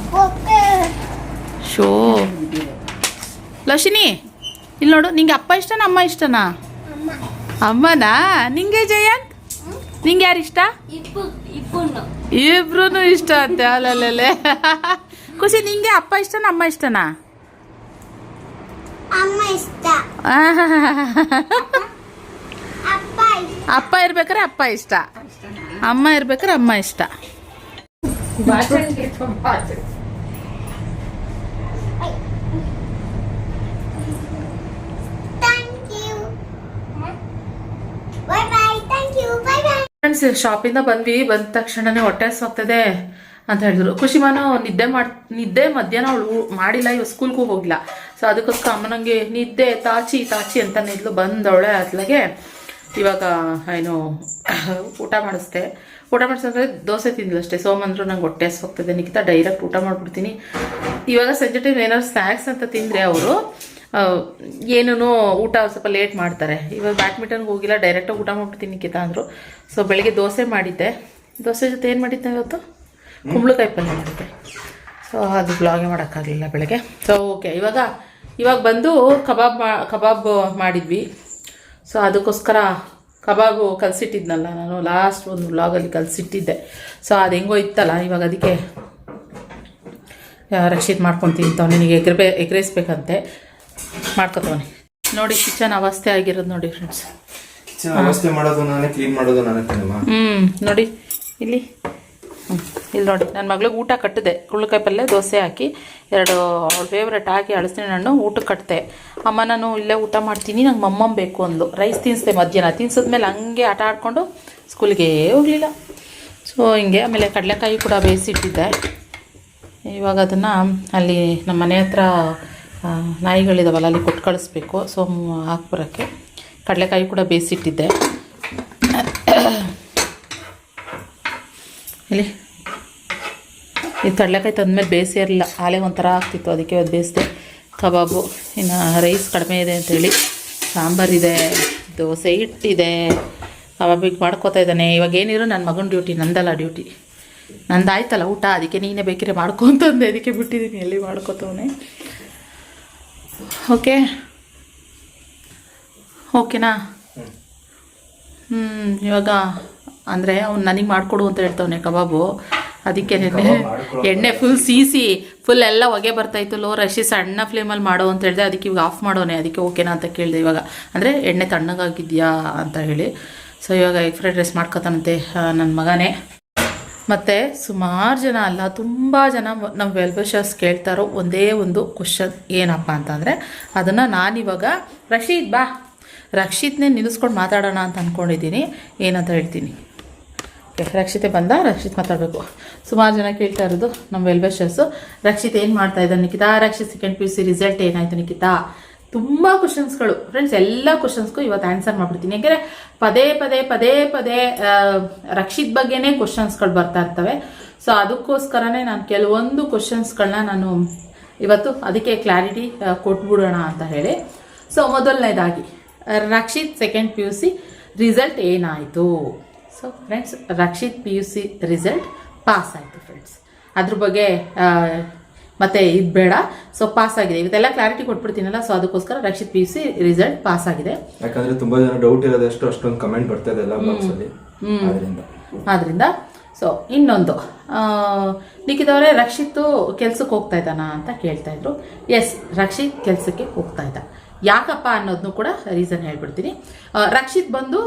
ಶೋ ಲೋಶಿನಿ, ಇಲ್ಲಿ ನೋಡು, ನಿಂಗೆ ಅಪ್ಪ ಇಷ್ಟನಾ ಅಮ್ಮ ಇಷ್ಟನಾ? ಅಮ್ಮನಾ? ನಿಂಗೆ ಜಯಂತ್, ನಿಂಗೆ ಯಾರು ಇಷ್ಟ? ಇಬ್ರು ಇಷ್ಟ ಅಂತೆ. ಅಲ್ಲಲ್ಲೇ ಖುಷಿ, ನಿಂಗೆ ಅಪ್ಪ ಇಷ್ಟನಾ ಅಮ್ಮ ಇಷ್ಟನಾ? ಅಪ್ಪ ಇರ್ಬೇಕಾರೆ ಅಪ್ಪ ಇಷ್ಟ, ಅಮ್ಮ ಇರ್ಬೇಕಾರೆ ಅಮ್ಮ ಇಷ್ಟ. ಫ್ರೆಂಡ್ಸ್, ಶಾಪಿಂದ ಬಂದ್ವಿ. ಬಂದ ತಕ್ಷಣನೇ ಹೊಟ್ಟೆ ಹಸ್ವಾಗ್ತದೆ ಅಂತ ಹೇಳಿದ್ರು. ಖುಷಿಮಾನು ನಿದ್ದೆ ಮಧ್ಯಾಹ್ನ ಅವಳು ಮಾಡಿಲ್ಲ, ಇವಾಗ ಸ್ಕೂಲ್ಗೂ ಹೋಗಿಲ್ಲ. ಸೊ ಅದಕ್ಕೋಸ್ಕರ ಅಮ್ಮನಂಗೆ ನಿದ್ದೆ ತಾಚಿ ಅಂತಾನೆ ಇದ್ಲು. ಬಂದವಳೆ ಅತ್ಲಾಗೆ ಇವಾಗ ಏನು ಊಟ ಮಾಡಿಸಿದ್ರೆ ದೋಸೆ ತಿಂದ್ಲು ಅಷ್ಟೇ. ಸೋಮಂದ್ರು ನಂಗೆ ಹೊಟ್ಟೆ ಹಸ್ವಾಗ್ತದೆ ನಿಖಿತಾ, ಡೈರೆಕ್ಟ್ ಊಟ ಮಾಡಿಬಿಡ್ತೀನಿ. ಇವಾಗ ಸಂಜೆ ಟೈಮ್ ಏನಾದ್ರು ಸ್ನ್ಯಾಕ್ಸ್ ಅಂತ ತಿಂದರೆ ಅವರು ಏನೂ ಊಟ ಸ್ವಲ್ಪ ಲೇಟ್ ಮಾಡ್ತಾರೆ. ಇವಾಗ ಬ್ಯಾಡ್ಮಿಂಟನ್ಗೆ ಹೋಗಿಲ್ಲ, ಡೈರೆಕ್ಟಾಗಿ ಊಟ ಮಾಡ್ಬಿಡ್ತೀನಿ ನಿಖಿತಾ ಅಂದರು. ಸೊ ಬೆಳಗ್ಗೆ ದೋಸೆ ಮಾಡಿದ್ದೆ. ದೋಸೆ ಜೊತೆ ಏನು ಮಾಡಿದ್ದೆ ಇವತ್ತು? ಕುಂಬಳಕಾಯಿ ಪಲ್ಯ ಮಾಡಿದ್ದೆ. ಸೊ ಅದು ಬ್ಲಾಗೇ ಮಾಡೋಕ್ಕಾಗಲಿಲ್ಲ ಬೆಳಗ್ಗೆ. ಸೊ ಓಕೆ, ಇವಾಗ ಬಂದು ಕಬಾಬ್ ಮಾಡಿದ್ವಿ. ಸೊ ಅದಕ್ಕೋಸ್ಕರ ಕಬಾಬು ಕಲಸಿಟ್ಟಿದ್ನಲ್ಲ ನಾನು, ಲಾಸ್ಟ್ ಒಂದು ಬ್ಲಾಗಲ್ಲಿ ಕಲಸಿಟ್ಟಿದ್ದೆ. ಸೊ ಅದು ಹೆಂಗೋ ಇತ್ತಲ್ಲ, ಇವಾಗ ಅದಕ್ಕೆ ರಕ್ಷಿತ್ ಮಾಡ್ಕೊಂಡು ತಿಂತವನೆ. ನಿನಗೆ ಎಗ್ರೇಸ್ಬೇಕಂತೆ, ಮಾಡ್ಕೊತವನೆ. ನೋಡಿ ಕಿಚನ್ ಅವಸ್ಥೆ ಆಗಿರೋದು ನೋಡಿ ಫ್ರೆಂಡ್ಸ್. ಅವಸ್ಥೆ ಮಾಡೋದು ನಾನೇ, ಕ್ಲೀನ್ ಮಾಡೋದು ನಾನೇ. ನೋಡಿ ಇಲ್ಲಿ ನೋಡಿ, ನನ್ನ ಮಗಳಿಗೆ ಊಟ ಕಟ್ಟಿದೆ. ಕುಳ್ಳುಕಾಯಿ ಪಲ್ಯ ದೋಸೆ ಹಾಕಿ 2 ಅವಳ ಫೇವ್ರೆಟ್ ಹಾಕಿ ಹಳಸಿನ ಹಣ್ಣು ಊಟಕ್ಕೆ ಕಟ್ಟಿದೆ. ಅಮ್ಮ ನಾನು ಇಲ್ಲೇ ಊಟ ಮಾಡ್ತೀನಿ, ನಂಗೆ ಮಮ್ಮಮ್ಮ ಬೇಕು ಅಂದು. ರೈಸ್ ತಿನ್ನಿಸ್ದೆ ಮಧ್ಯಾಹ್ನ. ತಿನ್ಸಿದ್ಮೇಲೆ ಹಂಗೆ ಆಟ ಆಡಿಕೊಂಡು ಸ್ಕೂಲಿಗೆ ಹೋಗಲಿಲ್ಲ. ಸೊ ಹಿಂಗೆ ಆಮೇಲೆ ಕಡಲೆಕಾಯಿ ಕೂಡ ಬೇಯಿಸಿಟ್ಟಿದ್ದೆ. ಇವಾಗ ಅದನ್ನು ಅಲ್ಲಿ ನಮ್ಮ ಮನೆ ಹತ್ರ ನಾಯಿಗಳಿದಾವಲ್ಲ, ಅಲ್ಲಿ ಕೊಟ್ಟು ಕಳಿಸ್ಬೇಕು. ಸೊ ಹಾಕ್ಬರೋಕ್ಕೆ ಕಡಲೆಕಾಯಿ ಕೂಡ ಬೇಯಿಸಿಟ್ಟಿದ್ದೆ. ಇಲ್ಲಿ ಈ ಕಡಲೆಕಾಯಿ ತಂದಮೇಲೆ ಬೇಯಿಸೇ ಇರಲಿಲ್ಲ, ಆಲೆ ಒಂಥರ ಆಗ್ತಿತ್ತು, ಅದಕ್ಕೆ ಅದು ಬೇಯಿಸಿದೆ. ಕಬಾಬು, ಇನ್ನು ರೈಸ್ ಕಡಿಮೆ ಇದೆ ಅಂಥೇಳಿ ಸಾಂಬಾರಿದೆ, ದೋಸೆ ಹಿಟ್ಟಿದೆ, ಕಬಾಬಿಗೆ ಮಾಡ್ಕೋತಾ ಇದ್ದಾನೆ. ಇವಾಗ ಏನಿರೋ ನನ್ನ ಮಗನ ಡ್ಯೂಟಿ, ನಂದಲ್ಲ ಡ್ಯೂಟಿ. ನಂದಾಯ್ತಲ್ಲ ಊಟ, ಅದಕ್ಕೆ ನೀನೇ ಬೇಕಿದ್ರೆ ಮಾಡ್ಕೊತಂದೆ, ಅದಕ್ಕೆ ಬಿಟ್ಟಿದ್ದೀನಿ. ಎಲ್ಲಿ ಮಾಡ್ಕೋತವನೆ. ಓಕೆನಾ? ಇವಾಗ ಅಂದರೆ ಅವ್ನು ನನಗೆ ಮಾಡಿಕೊಡು ಅಂತ ಹೇಳ್ತವನೆ ಕಬಾಬು. ಅದಕ್ಕೆ ಎಣ್ಣೆ ಫುಲ್ ಫುಲ್ ಎಲ್ಲ ಹೊಗೆ ಬರ್ತಾಯಿತ್ತು. ಲೋ ರಶಿ ಸಣ್ಣ ಫ್ಲೇಮಲ್ಲಿ ಮಾಡೋ ಅಂತ ಹೇಳಿದೆ. ಅದಕ್ಕೆ ಇವಾಗ ಆಫ್ ಮಾಡೋನೆ. ಅದಕ್ಕೆ ಓಕೆನಾ ಅಂತ ಕೇಳಿದೆ. ಇವಾಗ ಅಂದರೆ ಎಣ್ಣೆ ತಣ್ಣಗಾಗಿದೆಯಾ ಅಂತ ಹೇಳಿ. ಸೊ ಇವಾಗ ಎಗ್ ಫ್ರೈಡ್ ರೈಸ್ ಮಾಡ್ಕೊತಾನಂತೆ ನನ್ನ ಮಗನೇ. ಮತ್ತು ಸುಮಾರು ಜನ ಅಲ್ಲ, ತುಂಬ ಜನ ನಮ್ಮ ವೆಲ್ವಿಷರ್ಸ್ ಕೇಳ್ತಾರೋ ಒಂದೇ ಒಂದು ಕ್ವಶನ್ ಏನಪ್ಪ ಅಂತಂದರೆ, ಅದನ್ನು ನಾನಿವಾಗ ರಕ್ಷಿತ್ನೇ ನಿಲ್ಲಿಸ್ಕೊಂಡು ಮಾತಾಡೋಣ ಅಂತ ಅಂದ್ಕೊಂಡಿದ್ದೀನಿ. ಏನಂತ ಹೇಳ್ತೀನಿ. ಓಕೆ, ರಕ್ಷಿತೆ ಬಂದ, ರಕ್ಷಿತ್ ಮಾತಾಡಬೇಕು. ಸುಮಾರು ಜನ ಕೇಳ್ತಾ ಇರೋದು ನಮ್ಮ ವೆಲ್ವಿಷರ್ಸು, ರಕ್ಷಿತ್ ಏನು ಮಾಡ್ತಾ ಇದ್ದಾನೆ Nikhita, Rakshith second PUC result ಏನಾಯಿತು ನಿಖಿತಾ, ತುಂಬ ಕ್ವಶನ್ಸ್ಗಳು ಫ್ರೆಂಡ್ಸ್. ಎಲ್ಲ ಕ್ವಶನ್ಸ್ಗೂ ಇವತ್ತು ಆನ್ಸರ್ ಮಾಡ್ಬಿಡ್ತೀನಿ. ಯಾಕೆಂದರೆ ಪದೇ ರಕ್ಷಿತ್ ಬಗ್ಗೆನೇ ಕ್ವಶನ್ಸ್ಗಳು ಬರ್ತಾ ಇರ್ತವೆ. ಸೊ ಅದಕ್ಕೋಸ್ಕರನೇ ನಾನು ಕೆಲವೊಂದು ಕ್ವಶನ್ಸ್ಗಳನ್ನ ನಾನು ಇವತ್ತು ಅದಕ್ಕೆ ಕ್ಲಾರಿಟಿ ಕೊಟ್ಬಿಡೋಣ ಅಂತ ಹೇಳಿ. ಸೊ ಮೊದಲನೇದಾಗಿ ರಕ್ಷಿತ್ ಸೆಕೆಂಡ್ PUC ರಿಸಲ್ಟ್ ಏನಾಯಿತು. So friends, Rakshith PUC result pass ಆಯಿತು ಫ್ರೆಂಡ್ಸ್. ಅದ್ರ ಬಗ್ಗೆ ಮತ್ತೆ ಇದು ಬೇಡ. ಸೊ ಪಾಸ್ ಆಗಿದೆ, ಇವತ್ತೆಲ್ಲ ಕ್ಲಾರಿಟಿ ಕೊಟ್ಬಿಡ್ತೀನಲ್ಲ. ಸೊ ಅದಕ್ಕೋಸ್ಕರ ರಕ್ಷಿತ್ PUC ರಿಸಲ್ಟ್ ಪಾಸ್ ಆಗಿದೆ. ಯಾಕಂದ್ರೆ ತುಂಬಾ ಜನ ಡೌಟ್ ಇರೋದಷ್ಟು ಅಷ್ಟೊಂದು ಕಮೆಂಟ್ ಬರ್ತಾ ಇದೆ ಎಲ್ಲ ಬಾಕ್ಸ್ ಅಲ್ಲಿ. ಆದ್ರಿಂದ ಸೊ ಇನ್ನೊಂದು ನಿಖಿತವರೇ, ರಕ್ಷಿತ್ ಕೆಲ್ಸಕ್ಕೆ ಹೋಗ್ತಾ ಇದ್ದಾನ ಅಂತ ಕೇಳ್ತಾ ಇದ್ರು. ಎಸ್, ರಕ್ಷಿತ್ ಕೆಲ್ಸಕ್ಕೆ ಹೋಗ್ತಾ ಇದ್ದ. ಯಾಕಪ್ಪ ಅನ್ನೋದನ್ನು ಕೂಡ ರೀಸನ್ ಹೇಳ್ಬಿಡ್ತೀನಿ. ರಕ್ಷಿತ್ ಬಂದು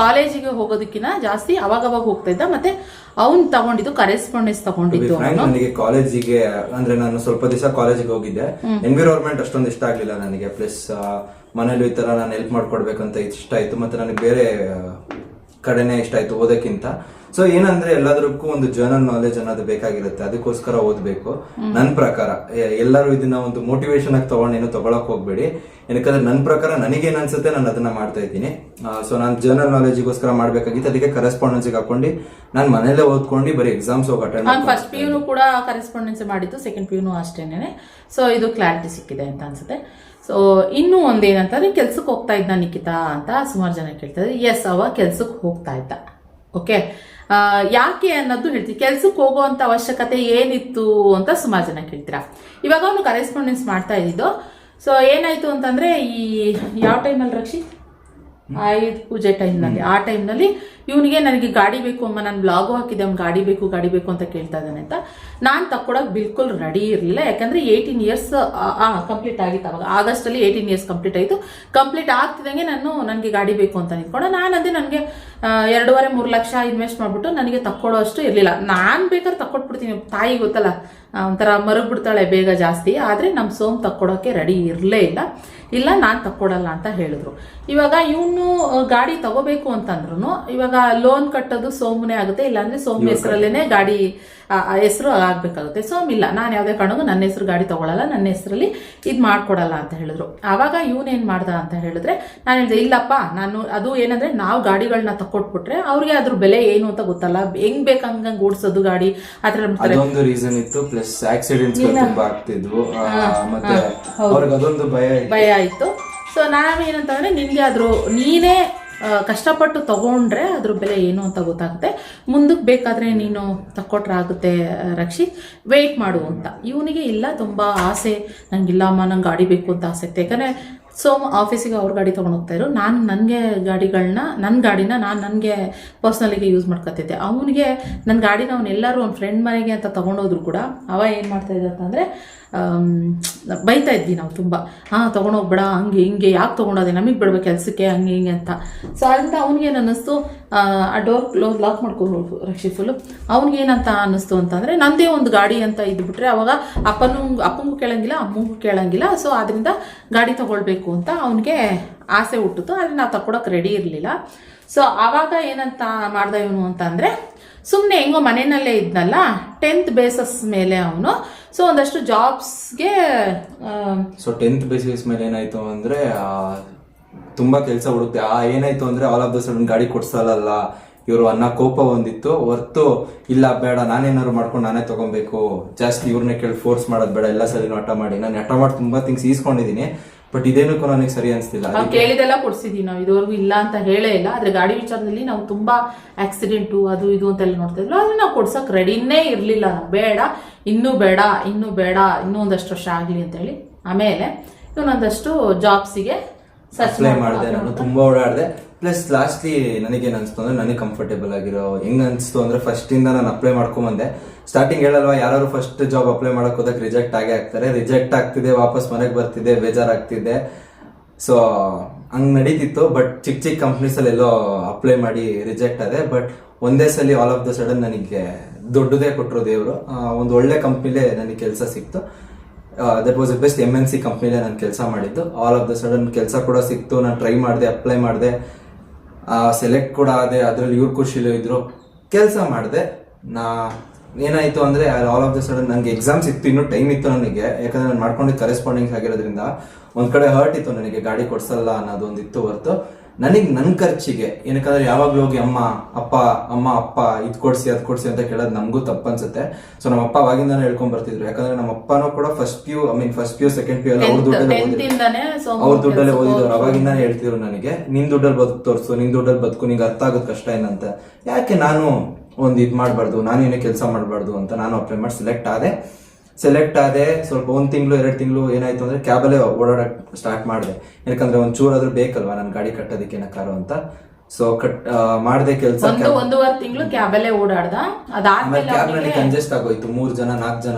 ಕಾಲೇಜಿಗೆ ಹೋಗೋದಕ್ಕಿಂತ ಜಾಸ್ತಿ ಅವಾಗವಾಗ ಹೋಗ್ತಾ ಇದ್ದ. ಮತ್ತೆ ಅವ್ನು ತಗೊಂಡಿದ್ದು ಕರೆಸ್ಪಾಂಡೆನ್ಸ್ ತಗೊಂಡಿದ್ದು. ನನಗೆ ಕಾಲೇಜಿಗೆ ಅಂದ್ರೆ ನಾನು ಸ್ವಲ್ಪ ದಿವಸ ಕಾಲೇಜಿಗೆ ಹೋಗಿದ್ದೆ. ಎನ್ವಿರಾನ್ಮೆಂಟ್ ಅಷ್ಟೊಂದು ಇಷ್ಟ ಆಗ್ಲಿಲ್ಲ ನನಗೆ. ಪ್ಲಸ್ ಮನೇಲಿ ಈ ತರ ನಾನು ಹೆಲ್ಪ್ ಮಾಡ್ಕೊಡ್ಬೇಕಂತ ಇಷ್ಟ ಆಯ್ತು. ಮತ್ತೆ ನನಗೆ ಬೇರೆ ಕಡೆನೇ ಇಷ್ಟ ಆಯ್ತು ಓದಕ್ಕಿಂತ. ಸೊ ಏನಂದ್ರೆ ಎಲ್ಲದಕ್ಕೂ ಒಂದು ಜರ್ನಲ್ ನಾಲೆಜ್ ಅನ್ನೋದು ಬೇಕಾಗಿರುತ್ತೆ, ಅದಕ್ಕೋಸ್ಕರ ಓದ್ಬೇಕು. ನನ್ನ ಪ್ರಕಾರ ಎಲ್ಲರೂ ಇದನ್ನ ಒಂದು ಮೋಟಿವೇಶನ್ ಆಗಿ ತಗೊಂಡೇನು ತಗೊಳಕ್ ಹೋಗ್ಬೇಡಿ. ಯಾಕಂದ್ರೆ ನನ್ನ ಪ್ರಕಾರ ನನಗೇನ್ ಅನ್ಸುತ್ತೆ ನಾನು ಅದನ್ನ ಮಾಡ್ತಾ ಇದ್ದೀನಿ. ಸೊ ನಾನು ಜರ್ನಲ್ ನಾಲೆಜ್ಗೋಸ್ಕರ ಮಾಡ್ಬೇಕಾಗಿತ್ತು, ಅದಕ್ಕೆ ಕರೆಸ್ಪಾಂಡೆನ್ಸ್ ಹಾಕೊಂಡು ನಾನು ಮನೇಲೆ ಓದ್ಕೊಂಡು ಬರೀ ಎಕ್ಸಾಮ್ಸ್ ಹೋಗಿ ಅಟೆಂಡ್. ಫಸ್ಟ್ PU ಕೂಡ ಕರೆಸ್ಪಾಂಡೆನ್ಸ್ ಮಾಡಿದ್ದು, ಸೆಕೆಂಡ್ PU ಅಷ್ಟೇನೆ. ಸೊ ಇದು ಕ್ಲಾರಿಟಿ ಸಿಕ್ಕಿದೆ ಅಂತ ಅನ್ಸುತ್ತೆ. ಸೊ ಇನ್ನೂ ಒಂದೇನಂತಂದ್ರೆ, ಕೆಲ್ಸಕ್ಕೆ ಹೋಗ್ತಾ ಇದ್ದ ನಿಖಿತಾ ಅಂತ ಸುಮಾರು ಜನ ಕೇಳ್ತಾರೆ. ಎಸ್, ಅವ ಕೆಲ್ಸಕ್ಕೆ ಹೋಗ್ತಾ ಇದ್ದ. ಓಕೆ, ಯಾಕೆ ಅನ್ನೋದು ಹೇಳ್ತೀವಿ. ಕೆಲ್ಸಕ್ಕೆ ಹೋಗುವಂತ ಅವಶ್ಯಕತೆ ಏನಿತ್ತು ಅಂತ ಸುಮಾರು ಜನ ಕೇಳ್ತೀರಾ. ಇವಾಗ ಅವನು ಕರೆಸ್ಪಾಂಡೆನ್ಸ್ ಮಾಡ್ತಾ ಇದ್ದಿದ್ದು. ಸೊ ಏನಾಯ್ತು ಅಂತಂದ್ರೆ, ಈ ಯಾವ ಟೈಮಲ್ಲಿ ರಕ್ಷಿತ್, ಆಯುಧ ಪೂಜೆ ಟೈಮ್ನಲ್ಲಿ, ಆ ಟೈಮ್ನಲ್ಲಿ ಇವನಿಗೆ ನನಗೆ ಗಾಡಿ ಬೇಕು ಅಮ್ಮ, ನಾನು ಬ್ಲಾಗು ಹಾಕಿದ್ದೆ, ಅವ್ನು ಗಾಡಿ ಬೇಕು ಅಂತ ಕೇಳ್ತಾ ಇದ್ದಾನೆ ಅಂತ. ನಾನು ತಕ್ಕೊಡೋಕೆ ಬಿಲ್ಕುಲ್ ರೆಡಿ ಇರಲಿಲ್ಲ. ಯಾಕಂದ್ರೆ 18 ಇಯರ್ಸ್ ಕಂಪ್ಲೀಟ್ ಆಗಿತ್ತು. ಅವಾಗ ಆಗಸ್ಟಲ್ಲಿ 18 ಇಯರ್ಸ್ ಕಂಪ್ಲೀಟ್ ಆಯಿತು. ಕಂಪ್ಲೀಟ್ ಆಗ್ತಿದ್ದಂಗೆ ನನಗೆ ಗಾಡಿ ಬೇಕು ಅಂತ ನಿಂತ್ಕೊಂಡು, ನಾನಂದ್ರೆ ನನಗೆ 2.5-3 ಲಕ್ಷ ಇನ್ವೆಸ್ಟ್ ಮಾಡಿಬಿಟ್ಟು ನನಗೆ ತಕ್ಕೊಡೋ ಅಷ್ಟು ಇರಲಿಲ್ಲ. ನಾನು ಬೇಕಾದ್ರೆ ತಕ್ಕೊಟ್ಬಿಡ್ತೀನಿ, ತಾಯಿ ಗೊತ್ತಲ್ಲ, ಒಂಥರ ಮರಗ್ಬಿಡ್ತಾಳೆ ಬೇಗ ಜಾಸ್ತಿ. ಆದರೆ ನಮ್ಮ ಸೋಮ್ ತಕ್ಕೊಡೋಕ್ಕೆ ರೆಡಿ ಇರಲೇ ಇಲ್ಲ, ನಾನು ತಕ್ಕೊಡಲ್ಲ ಅಂತ ಹೇಳಿದ್ರು. ಇವಾಗ ಇವನು ಗಾಡಿ ತಗೋಬೇಕು ಅಂತಂದ್ರು ಇವಾಗ ಲೋನ್ ಕಟ್ಟೋದು ಸೋಮನೆ ಆಗುತ್ತೆ, ಇಲ್ಲಾಂದ್ರೆ ಸೋಮ್ ಹೆಸರಲ್ಲೇನೆ ಗಾಡಿ ಹೆಸರು ಆಗ್ಬೇಕಾಗುತ್ತೆ. ಸೋಮ್ ಇಲ್ಲ, ನಾನು ಯಾವುದೇ ಕಾರಣಕ್ಕೂ ನನ್ನ ಹೆಸರು ಗಾಡಿ ತಗೊಳಲ್ಲ, ನನ್ನ ಹೆಸರಲ್ಲಿ ಇದು ಮಾಡ್ಕೊಡಲ್ಲ ಅಂತ ಹೇಳಿದ್ರು. ಆವಾಗ ಇವನೇನ್ ಮಾಡ್ದ ಅಂತ ಹೇಳಿದ್ರೆ, ನಾನು ಹೇಳಿದೆ ಇಲ್ಲಪ್ಪ, ನಾನು ಅದು ಏನಂದ್ರೆ ನಾವು ಗಾಡಿಗಳನ್ನ ತಕ್ಕೊಟ್ಬಿಟ್ರೆ ಅವ್ರಿಗೆ ಅದ್ರ ಬೆಲೆ ಏನು ಅಂತ ಗೊತ್ತಲ್ಲ, ಹೆಂಗ್ ಬೇಕಂಗ ಓಡಿಸೋದು ಗಾಡಿ ಅದೊಂದು ರೀಸನ್ ಇತ್ತು. ಪ್ಲಸ್ ಆಕ್ಸಿಡೆಂಟ್ಸ್ ತುಂಬಾ ಆಗ್ತಿದ್ವು, ಮತ್ತೆ ಅವ್ರಿಗೆ ಅದೊಂದು ಭಯ ಆಯ್ತು. ಸೊ ನಾವೇನಂತಂದ್ರೆ, ನಿನ್ಗೆ ಆದ್ರೂ ನೀನೇ ಕಷ್ಟಪಟ್ಟು ತಗೊಂಡ್ರೆ ಅದ್ರ ಬೆಲೆ ಏನು ಅಂತ ಗೊತ್ತಾಗುತ್ತೆ. ಮುಂದಕ್ಕೆ ಬೇಕಾದ್ರೆ ನೀನು ತಕ್ಕೊಟ್ರಾಗುತ್ತೆ ರಕ್ಷಿತ್, ವೆಯ್ಟ್ ಮಾಡು ಅಂತ. ಇವನಿಗೆ ಇಲ್ಲ, ತುಂಬಾ ಆಸೆ, ನಂಗಿಲ್ಲಮ್ಮ ನಂಗೆ ಗಾಡಿ ಬೇಕು ಅಂತ ಆಸಕ್ತಿ. ಯಾಕಂದ್ರೆ ಸೋಮ್ ಆಫೀಸಿಗೆ ಅವ್ರ ಗಾಡಿ ತೊಗೊಂಡು ಹೋಗ್ತಾ ಇದ್ರು, ನಾನು ನನಗೆ ನನ್ನ ಗಾಡಿನ ನಾನು ನನಗೆ ಪರ್ಸ್ನಲಿಗೆ ಯೂಸ್ ಮಾಡ್ಕೊತಿದ್ದೆ. ಅವನಿಗೆ ನನ್ನ ಗಾಡಿನ ಎಲ್ಲರೂ ಅವ್ನ ಫ್ರೆಂಡ್ ಮನೆಗೆ ಅಂತ ತೊಗೊಂಡೋದ್ರು ಕೂಡ ಅವ ಏನು ಮಾಡ್ತಾ ಇದ್ದ ಅಂತಂದರೆ, ಬೈತಾ ಇದ್ವಿ ನಾವು ತುಂಬ, ತೊಗೊಂಡೋಗ್ಬೇಡ, ಹಂಗೆ ಹಿಂಗೆ ಯಾಕೆ ತೊಗೊಂಡೋದೆ, ನಮಗೆ ಬಿಡ್ಬೇಕು ಕೆಲಸಕ್ಕೆ, ಹಂಗೆ ಹಿಂಗೆ ಅಂತ. ಸೊ ಅದರಿಂದ ಅವ್ನಿಗೇನು ಅನ್ನಿಸ್ತು, ಆ ಡೋರ್ ಲಾಕ್ ಮಾಡ್ಕೊಂಡು ರಕ್ಷಿ ಫುಲ್ಲು. ಅವ್ನಿಗೇನಂತ ಅನ್ನಿಸ್ತು ಅಂತಂದರೆ, ನಂದೇ ಒಂದು ಗಾಡಿ ಅಂತ ಇದ್ಬಿಟ್ರೆ ಅವಾಗ ಅಪ್ಪಂಗೂ ಕೇಳಂಗಿಲ್ಲ, ಅಮ್ಮಂಗೂ ಕೇಳಂಗಿಲ್ಲ. ಸೊ ಅದರಿಂದ ಗಾಡಿ ತೊಗೊಳ್ಬೇಕು ಅಂತ ಅವನಿಗೆ ಆಸೆ ಹುಟ್ಟಿತು. ಆದರೆ ನಾವು ತಗೊಳಕ್ಕೆ ರೆಡಿ ಇರಲಿಲ್ಲ. ಸೊ ಆವಾಗ ಏನಂತ ಮಾಡ್ದ ಇವನು ಅಂತಂದರೆ, ಸುಮ್ಮನೆ ಹೆಂಗೋ ಮನೆಯಲ್ಲೇ ಇದ್ನಲ್ಲ, 10th ಬೇಸಸ್ ಮೇಲೆ ಅವನು ಸೊ ಒಂದಷ್ಟು ಜಾಬ್ಸ್ಗೆ. ಸೊ 10th ಬೇಸಿಸ್ ಮೇಲೆ ಏನಾಯ್ತು ಅಂದ್ರೆ, ತುಂಬಾ ಕೆಲಸ ಹುಡುಕ್ತೆ. ಏನಾಯ್ತು ಅಂದ್ರೆ, ಆಲ್ ಆಫ್ ದ ಸಡನ್ ಗಾಡಿ ಕೊಡ್ಸಲ್ಲ ಇವರು ಅನ್ನೋ ಕೋಪ ಒಂದಿತ್ತು ಹೊರ್ತು, ಇಲ್ಲ ಬೇಡ ನಾನೇನಾದ್ರು ಮಾಡ್ಕೊಂಡು ನಾನೇ ತಗೊಬೇಕು, ಜಾಸ್ತಿ ಇವ್ರನ್ನೇ ಕೇಳಿ ಫೋರ್ಸ್ ಮಾಡೋದು ಬೇಡ, ಎಲ್ಲ ಸರಿ ಹಠ ಮಾಡಿ. ನಾನು ಹಠ ಮಾಡಿ ತುಂಬಾ ಥಿಂಗ್ಸ್ ಈಸ್ಕೊಂಡಿದ್ದೀನಿ, ಬಟ್ ಇದೇನಕ್ಕೂ ನನಗೆ ಸರಿ ಅನಿಸ್ತಿಲ್ಲ. ನಾವು ಕೇಳಿದೆಲ್ಲ ಕೊಡ್ಸಿದೀವಿ, ನಾವು ಇದುವರೆಗೂ ಇಲ್ಲ ಅಂತ ಹೇಳೇ ಇಲ್ಲ. ಆದ್ರೆ ಗಾಡಿ ವಿಚಾರದಲ್ಲಿ ನಾವು ತುಂಬಾ ಆಕ್ಸಿಡೆಂಟು ಅದು ಇದು ಅಂತೆಲ್ಲ ನೋಡ್ತಾ ಇದ್ವಿ. ಆದ್ರೆ ನಾವು ಕೊಡ್ಸಕ್ ರೆಡಿನೇ ಇರ್ಲಿಲ್ಲ. ಬೇಡ, ಇನ್ನೂ ಇನ್ನೂ ಒಂದಷ್ಟು ವರ್ಷ ಆಗ್ಲಿ ಅಂತ ಹೇಳಿ ಆಮೇಲೆ ಇವನೊಂದಷ್ಟು ಜಾಬ್ಸಿಗೆ ಅಪ್ಲೈ ಮಾಡಿದೆ. ನಾನು ತುಂಬಾ ಓಡಾಡಿದೆ. ಪ್ಲಸ್ ಲಾಸ್ಟ್ಲಿ ನನಗೇನು ಅನಿಸ್ತು ಅಂದ್ರೆ, ನನಗೆ ಕಂಫರ್ಟೇಬಲ್ ಆಗಿರೋ ಹೆಂಗ್ ಅನಿಸ್ತು ಅಂದ್ರೆ, ಫಸ್ಟ್ ಇಂದ ನಾನು ಅಪ್ಲೈ ಮಾಡ್ಕೊಂಬಂದೆ. ಸ್ಟಾರ್ಟಿಂಗ್ ಹೇಳಲ್ವಾ, ಯಾರು ಫಸ್ಟ್ ಜಾಬ್ ಅಪ್ಲೈ ಮಾಡಕ್ ಹೋದಾಗ ರಿಜೆಕ್ಟ್ ಆಗೇ ಆಗ್ತಾರೆ. ರಿಜೆಕ್ಟ್ ಆಗ್ತಿದೆ, ವಾಪಸ್ ಮನೆಗೆ ಬರ್ತಿದೆ, ಬೇಜಾರಾಗ್ತಿದೆ. ಸೊ ಹಂಗ್ ನಡೀತಿತ್ತು. ಬಟ್ ಚಿಕ್ಕ ಚಿಕ್ಕ ಕಂಪ್ನೀಸಲ್ಲಿ ಎಲ್ಲೋ ಅಪ್ಲೈ ಮಾಡಿ ರಿಜೆಕ್ಟ್ ಆದೆ. ಬಟ್ ಒಂದೇ ಸಲ ಆಲ್ ಆಫ್ ದ ಸಡನ್ ನನಗೆ ದೊಡ್ಡದೇ ಕೊಟ್ಟರು ದೇವರು. ಒಂದು ಒಳ್ಳೆ ಕಂಪ್ನಿಲೇ ನನಗೆ ಕೆಲಸ ಸಿಕ್ತು. That was the best MNC ಕಂಪ್ನಿಲೇ ನಾನು ಕೆಲಸ ಮಾಡಿದ್ದು. ಆಲ್ ಆಫ್ ದ ಸಡನ್ ಕೆಲಸ ಕೂಡ ಸಿಕ್ತು. ನಾನು ಟ್ರೈ ಮಾಡಿದೆ, ಅಪ್ಲೈ ಮಾಡಿದೆ, ಸೆಲೆಕ್ಟ್ ಕೂಡ ಆದೆ. ಅದ್ರಲ್ಲಿ ಇವ್ರು ಖುಷಿಲೂ ಇದ್ರು, ಕೆಲಸ ಮಾಡಿದೆ. ಏನಾಯ್ತು ಅಂದ್ರೆ ಆಲ್ ಆಫ್ ದ ಸಡನ್ ನನಗೆ ಎಕ್ಸಾಮ್ಸ್ ಇತ್ತು, ಇನ್ನೂ ಟೈಮ್ ಇತ್ತು ನನಗೆ. ಯಾಕಂದ್ರೆ ನಾನು ಮಾಡ್ಕೊಂಡಿದ್ದು ಕರೆಸ್ಪಾಂಡಿಂಗ್ಸ್ ಆಗಿರೋದ್ರಿಂದ ಒಂದ್ ಕಡೆ ಹರ್ಟ್ ಇತ್ತು ನನಗೆ, ಗಾಡಿ ಕೊಡ್ಸಲ್ಲ ಅನ್ನೋದೊಂದು ಇತ್ತು ಹೊರತು ನನಗೆ ನನ್ನ ಖರ್ಚಿಗೆ. ಏನಕ್ಕಂದ್ರೆ ಯಾವಾಗ್ಲೂ ಹೋಗಿ ಅಮ್ಮ ಅಪ್ಪ ಇದ್ ಕೊಡ್ಸಿ ಅದ್ ಕೊಡ್ಸಿ ಅಂತ ಕೇಳೋದು ನಮಗೂ ತಪ್ಪು ಅನ್ಸುತ್ತೆ. ಸೊ ನಮ್ಮ ಅಪ್ಪ ಅವಾಗಿಂದಾನೆ ಹೇಳ್ಕೊಂಡ್ ಬರ್ತಿದ್ರು. ಯಾಕಂದ್ರೆ ನಮ್ಮ ಅಪ್ಪನೂ ಕೂಡ ಫಸ್ಟ್ PU ಸೆಕೆಂಡ್ PU ಎಲ್ಲ ಅವ್ರ ದುಡ್ಡಲ್ಲೇ ಓದಿದ್ರು. ಅವಾಗಿಂದಾನೆ ಹೇಳ್ತಿದ್ರು ನನಗೆ, ನಿನ್ ದುಡ್ಡಲ್ಲಿ ಬದುಕು ತೋರ್ಸು, ನಿನ್ ದುಡ್ಡಲ್ಲಿ ಬದುಕು, ನಿಂಗೆ ಅರ್ಥ ಆಗೋದು ಕಷ್ಟ ಏನಂತ. ಯಾಕೆ ನಾನು ಒಂದ್ ಇದ್ ಮಾಡ್ಬಾರ್ದು, ನಾನು ಏನೇ ಕೆಲಸ ಮಾಡ್ಬಾರ್ದು ಅಂತ ನಾನು ಅಪ್ಲೈ ಮಾಡಿ ಸೆಲೆಕ್ಟ್ ಆದೆ. ಸ್ವಲ್ಪ 1 ತಿಂಗಳು 2 ತಿಂಗಳು ಏನಾಯ್ತು ಅಂದ್ರೆ ಕ್ಯಾಬಲ್ಲೇ ಓಡಾಡಕ್ ಸ್ಟಾರ್ಟ್ ಮಾಡಿದೆ. ಯಾಕಂದ್ರೆ ಒಂದ್ ಚೂರಾದ್ರೂ ಬೇಕಲ್ವಾ ನನ್ ಗಾಡಿ ಕಟ್ಟೋದಕ್ಕೆ ಕಾರು ಅಂತ. ಸೊ ಮಾಡಿದೆ ಕೆಲಸ. 1.5 ತಿಂಗಳು ಕ್ಯಾಬಲ್ಲೇ ಓಡಾಡ್ದ. ಆಮೇಲೆ ಕ್ಯಾಬ್ ನಲ್ಲಿ ಕಂಜೆಸ್ಟ್ ಆಗೋಯ್ತು. 3 ಜನ 4 ಜನ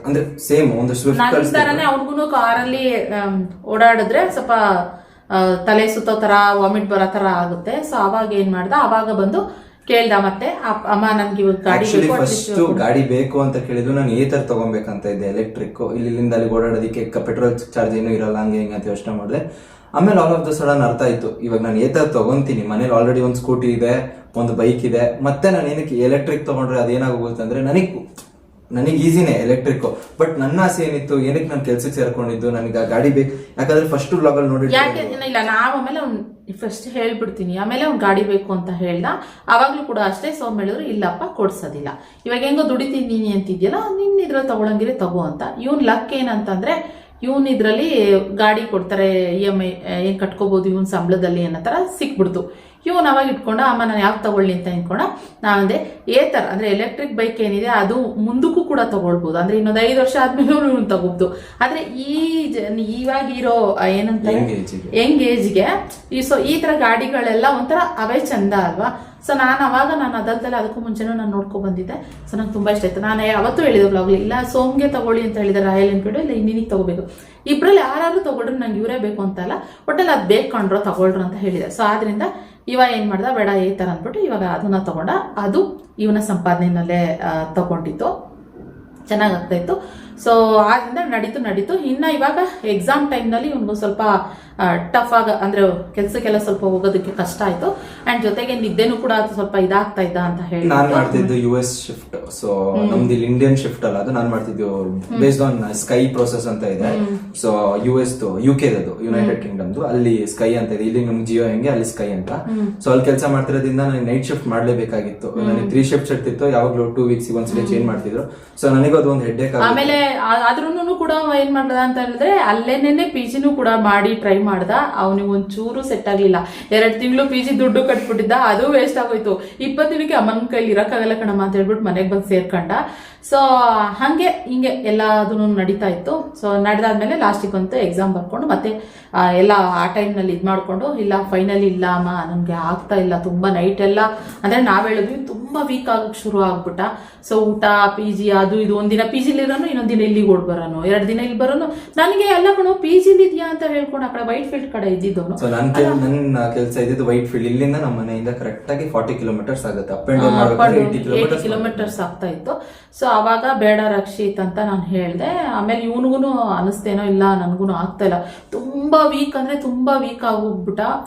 ಅಂದ್ರೆ ಸೇಮ್ ಒಂದು ಸ್ವಿಫ್ಟ್ ಅವ್ರಿಗೂ ಕಾರಲ್ಲಿ ಓಡಾಡಿದ್ರೆ ಸ್ವಲ್ಪ ತಲೆ ಸುತ್ತೋ ತರ, ವಾಮಿಟ್ ಬರೋ ತರ ಆಗುತ್ತೆ. ಸೊ ಅವಾಗ ಏನ್ ಮಾಡ್ದ, ಅವಾಗ ಬಂದು ಕೇಳ್ದ ಮತ್ತೆ, ಅಮ್ಮ ನನ್ಗೆ ಇವಾಗ ಗಾಡಿ ಫಸ್ಟ್ ಗಾಡಿ ಬೇಕು ಅಂತ ಕೇಳಿದ್ರು. ನಾನು ಏತರ್ ತಗೊಬೇಕಂತ ಇದ್ದೆ, ಎಲೆಕ್ಟ್ರಿಕ್. ಇಲ್ಲಿಂದ ಅಲ್ಲಿ ಓಡಾಡೋದಕ್ಕೆ ಪೆಟ್ರೋಲ್ ಚಾರ್ಜ್ ಏನು ಇರಲ್ಲ, ಹಂಗೆ ಹಿಂಗೆ ಅಂತ ಯೋಚನೆ ಮಾಡಿದೆ. ಆಮೇಲೆ ಆಲ್ ಆಫ್ ದ ಸಡನ್ ಅರ್ಥ ಆಯ್ತು, ಇವಾಗ ನಾನು ಏತರ್ ತಗೊಂತೀನಿ. ಮನೇಲಿ ಆಲ್ರೆಡಿ ಒಂದು ಸ್ಕೂಟಿ ಇದೆ, ಒಂದು ಬೈಕ್ ಇದೆ. ಮತ್ತೆ ನಾನು ಏನಕ್ಕೆ ಎಲೆಕ್ಟ್ರಿಕ್ ತಗೊಂಡ್ರೆ ಅದೇನಾಗೋಗುತ್ತೆ ಅಂದ್ರೆ ನನಗೆ ಈಸಿನೇ ಎಲೆಕ್ಟ್ರಿಕ್. ಬಟ್ ನನ್ನ ಆಸೆ ಏನಿತ್ತು, ಏನಕ್ಕೆ ನಾನು ಕೆಲ್ಸಕ್ಕೆ ಸೇರ್ಕೊಂಡಿದ್ದು, ನನಗೆ ಆ ಗಾಡಿ ಬೇಕು. ಯಾಕಂದ್ರೆ ಫಸ್ಟ್ ಬ್ಲಾಗ್ ಅಲ್ಲಿ ನೋಡಿ ಇಲ್ಲ, ನಾವು ಆಮೇಲೆ ಫಸ್ಟ್ ಹೇಳ್ಬಿಡ್ತೀನಿ, ಆಮೇಲೆ ಅವ್ನ್ ಗಾಡಿ ಬೇಕು ಅಂತ ಹೇಳ್ದ. ಅವಾಗ್ಲೂ ಕೂಡ ಅಷ್ಟೇ. ಸೋಮ್ ಹೇಳಿದ್ರು ಇಲ್ಲಪ್ಪ ಕೊಡ್ಸೋದಿಲ್ಲ, ಇವಾಗ ಹೆಂಗೋ ದುಡಿತೀನಿ ನೀನಿ ಅಂತಿದ್ಯಲ್ಲ, ನಿನ್ನ ಇದ್ರಲ್ಲಿ ತಗೊಳಂಗಿದ್ರೆ ತಗೋ ಅಂತ. ಇವನ್ ಲಕ್ ಏನಂತಂದ್ರೆ ಇವನ್ ಇದ್ರಲ್ಲಿ ಗಾಡಿ ಕೊಡ್ತಾರೆ, EMI ಏನ್ ಕಟ್ಕೋಬಹುದು ಇವನ್ ಸಂಬಳದಲ್ಲಿ ಅನ್ನೋ ತರ ಸಿಕ್ಬಿಡ್ತು. ಇವನ್ ಅವಾಗ ಇಟ್ಕೊಂಡ, ಅಮ್ಮ ನಾನು ಯಾವ್ದು ತಗೊಳ್ಳಿ ಅಂತ ಇಟ್ಕೊಂಡ. ನಾವಂದೆ ಏತರ ಅಂದ್ರೆ ಎಲೆಕ್ಟ್ರಿಕ್ ಬೈಕ್ ಏನಿದೆ ಅದು ಮುಂದಕ್ಕೂ ಕೂಡ ತಗೊಳ್ಬಹುದು. ಅಂದ್ರೆ ಇನ್ನೊಂದು 5 ವರ್ಷ ಆದ್ಮೇಲೆ ಇವನು ತಗೋಬಹುದು. ಆದ್ರೆ ಇವಾಗ ಇರೋ ಏನಂತ ಯಂಗ್ ಏಜ್ಗೆ ಈ ತರ ಗಾಡಿಗಳೆಲ್ಲ ಒಂಥರ ಅವೇ ಚಂದ ಅಲ್ವಾ. ಸೊ ನಾನು ಅದಲ್ದಲ್ಲ ಅದಕ್ಕೂ ಮುಂಚೆನೂ ನಾನು ನೋಡ್ಕೊ ಬಂದಿದ್ದೆ. ಸೊ ನಂಗೆ ತುಂಬಾ ಇಷ್ಟ ಆಯ್ತು. ನಾನು ಯಾವತ್ತೂ ಹೇಳಿದೆ ಬ್ಲಾಗ್ಲಿ, ಇಲ್ಲ ಸೋಮ್ಗೆ ತಗೊಳ್ಳಿ ಅಂತ ಹೇಳಿದೆ ರಾಯಲ್ ಎನ್ಫೀಲ್ಡ್, ಇಲ್ಲ ನಿನಗೆ ತಗೋಬೇಕು. ಇಬ್ರಲ್ಲಿ ಯಾರು ತಗೊಳ್ರು ನಂಗೆ ಇವರೇ ಬೇಕು ಅಂತ ಅಲ್ಲ, ಒಟ್ಟಲ್ಲಿ ಅದು ಬೇಕಂಡ್ರೋ ತಗೊಳ್ರು ಅಂತ ಹೇಳಿದೆ. ಸೊ ಆದ್ರಿಂದ ಇವಾಗ ಏನ್ ಮಾಡ್ದ, ಬೇಡ ಈ ತರ ಅಂದ್ಬಿಟ್ಟು ಇವಾಗ ಅದನ್ನ ತಗೊಂಡ. ಅದು ಇವನ ಸಂಪಾದನೆಯಲ್ಲೇ ತಗೊಂಡಿತ್ತು, ಚೆನ್ನಾಗಾಗ್ತಾ ಇತ್ತು. ಸೊ ಆದ್ರಿಂದ ನಡೀತು. ಇನ್ನ ಇವಾಗ ಎಕ್ಸಾಮ್ ಟೈಮ್ನಲ್ಲಿ ಇವ್ನಿಗೂ ಸ್ವಲ್ಪ ಟಫ್ ಅಂದ್ರೆ ಕೆಲ್ಸಕ್ಕೆಲ್ಲ ಸ್ವಲ್ಪ ಹೋಗೋದಕ್ಕೆ ಕಷ್ಟ ಆಯ್ತು. ಅಂಡ್ ಜೊತೆಗೆ ನಿದ್ದೆನೂ ಕೂಡ ಅದು ಸ್ವಲ್ಪ ಇದಾಗ್ತಾ ಇದ್ದ ಅಂತ ಹೇಳಿ. ನಾನ್ ಮಾಡ್ತಿದ್ದು US ಶಿಫ್ಟ್. ಸೊ ನಮ್ದು ಇಲ್ಲಿ ಇಂಡಿಯನ್ ಶಿಫ್ಟ್ ಅಲ್ಲ, ಅದು ನಾನ್ ಮಾಡ್ತಿದ್ದು ಬೇಸ್ಡ್ ಆನ್ ಸ್ಕೈ ಪ್ರೋಸೆಸ್ ಅಂತ ಇದೆ. ಸೊ US UK ಅದು ಯುನೈಟೆಡ್ ಕಿಂಗ್ಡಮ್ದು, ಅಲ್ಲಿ ಸ್ಕೈ ಅಂತ ಇದೆ. ಇಲ್ಲಿ ನಮ್ಗೆ ಜಿಯೋ ಹೆಂಗೆ ಅಲ್ಲಿ ಸ್ಕೈ ಅಂತ. ಸೊ ಅಲ್ಲಿ ಕೆಲಸ ಮಾಡ್ತಿರೋದ್ರಿಂದ ನನಗೆ ನೈಟ್ ಶಿಫ್ಟ್ ಮಾಡ್ಲೇಬೇಕಾಗಿತ್ತು. ನನಗೆ 3 ಶಿಫ್ಟ್ ಇರ್ತಿತ್ತು, ಯಾವಾಗ್ಲೂ 2 ವೀಕ್ಸ್ ಒಂದ್ಸಲ ಚೇಂಜ್ ಮಾಡ್ತಿದ್ರು. ಸೊ ನನಗೂ ಅದು ಒಂದು ಹೆಡ್ಡೇಕ್. ಆಮೇಲೆ ಆದ್ರೂನು ಕೂಡ ಏನ್ ಮಾಡ್ದ ಅಂತ ಹೇಳಿದ್ರೆ ಅಲ್ಲೇನೆ PGನೂ ಕೂಡ ಮಾಡಿ ಟ್ರೈ ಮಾಡ್ದ. ಅವನಿಗೆ ಒಂಚೂರು ಸೆಟ್ ಆಗ್ಲಿಲ್ಲ. 2 ತಿಂಗಳು PG ದುಡ್ಡು ಕಟ್ಬಿಟ್ಟಿದ್ದ, ಅದು ವೇಸ್ಟ್ ಆಗೋಯ್ತು. 20 ದಿನಕ್ಕೆ ಅಮ್ಮನ ಕೈಲಿ ಇರಕ್ಕಾಗಲ್ಲ ಕಣಮ್ಮ ಅಂತ ಹೇಳ್ಬಿಟ್ಟು ಮನೆಗೆ ಬಂದು ಸೇರ್ಕೊಂಡ. ಸೊ ಹಿಂಗೆ ಎಲ್ಲದೂ ನಡೀತಾ ಇತ್ತು. ಸೊ ನಡೆದಾದ್ಮೇಲೆ ಲಾಸ್ಟಿಗೆ ಅಂತ ಎಕ್ಸಾಮ್ ಬರ್ಕೊಂಡು ಮತ್ತೆ ಎಲ್ಲ ಆ ಟೈಮ್ನಲ್ಲಿ ಇದು ಮಾಡ್ಕೊಂಡು, ಇಲ್ಲ ಫೈನಲಿ ಇಲ್ಲ ಅಮ್ಮ ನನ್ಗೆ ಆಗ್ತಾ ಇಲ್ಲ, ತುಂಬಾ ನೈಟ್ ಎಲ್ಲ ಅಂದ್ರೆ ನಾವ್ ಹೇಳಿದ್ವಿ ತುಂಬಾ ವೀಕ್ ಆಗಕ್ಕೆ ಶುರು ಆಗ್ಬಿಟ್ಟ. ಸೊ ಊಟ PG ಅದು ಇದು, ಒಂದಿನ PGಲಿ ಇರೋನು, ಇನ್ನೊಂದ್ ದಿನ ಇಲ್ಲಿಗೆ ಓಡ್ ಬರೋನು, 2 ದಿನ ಇಲ್ಲಿ ಬರೋನು. ನನಗೆ ಎಲ್ಲ ಕಣೋ PGಲಿ ಇದೆಯಾ ಅಂತ ಹೇಳ್ಕೊಂಡು ಆ ಕಡೆ ವೈಟ್ ಫೀಲ್ಡ್ ಕಡೆ ಇದ್ದಿದ್ದವನು. ಸೊ ನನ್ನ ಕೆಲಸ ಇದ್ದಿದ್ದು ವೈಟ್ ಫೀಲ್ಡ್. ಇಲ್ಲಿಂದ ನಮ್ಮ ಮನೆಯಿಂದ ಕರೆಕ್ಟ್ ಆಗಿ 40 ಕಿಲೋಮೀಟರ್ಸ್ ಆಗುತ್ತೆ. ಅಪ್ ಅಂಡ್ ಡೌನ್ ಮಾಡಬೇಕಾದ್ರೆ 80 ಕಿಲೋಮೀಟರ್ಸ್ ಆಗ್ತಾ ಇತ್ತು. ಸೊ ಅವಾಗ ಬೇಡ ರಕ್ಷಿತ್ ಅಂತ ನಾನು ಹೇಳ್ದೆ. ಆಮೇಲೆ ಇವನಿಗೂ ಅನಿಸ್ತೇನೋ, ಇಲ್ಲ ನನ್ಗೂ ಆಗ್ತಾ ಇಲ್ಲ, ತುಂಬಾ ವೀಕ್ ಅಂದ್ರೆ ತುಂಬಾ ವೀಕ್ ಆಗೋಗ್ಬಿಟ್ಟ.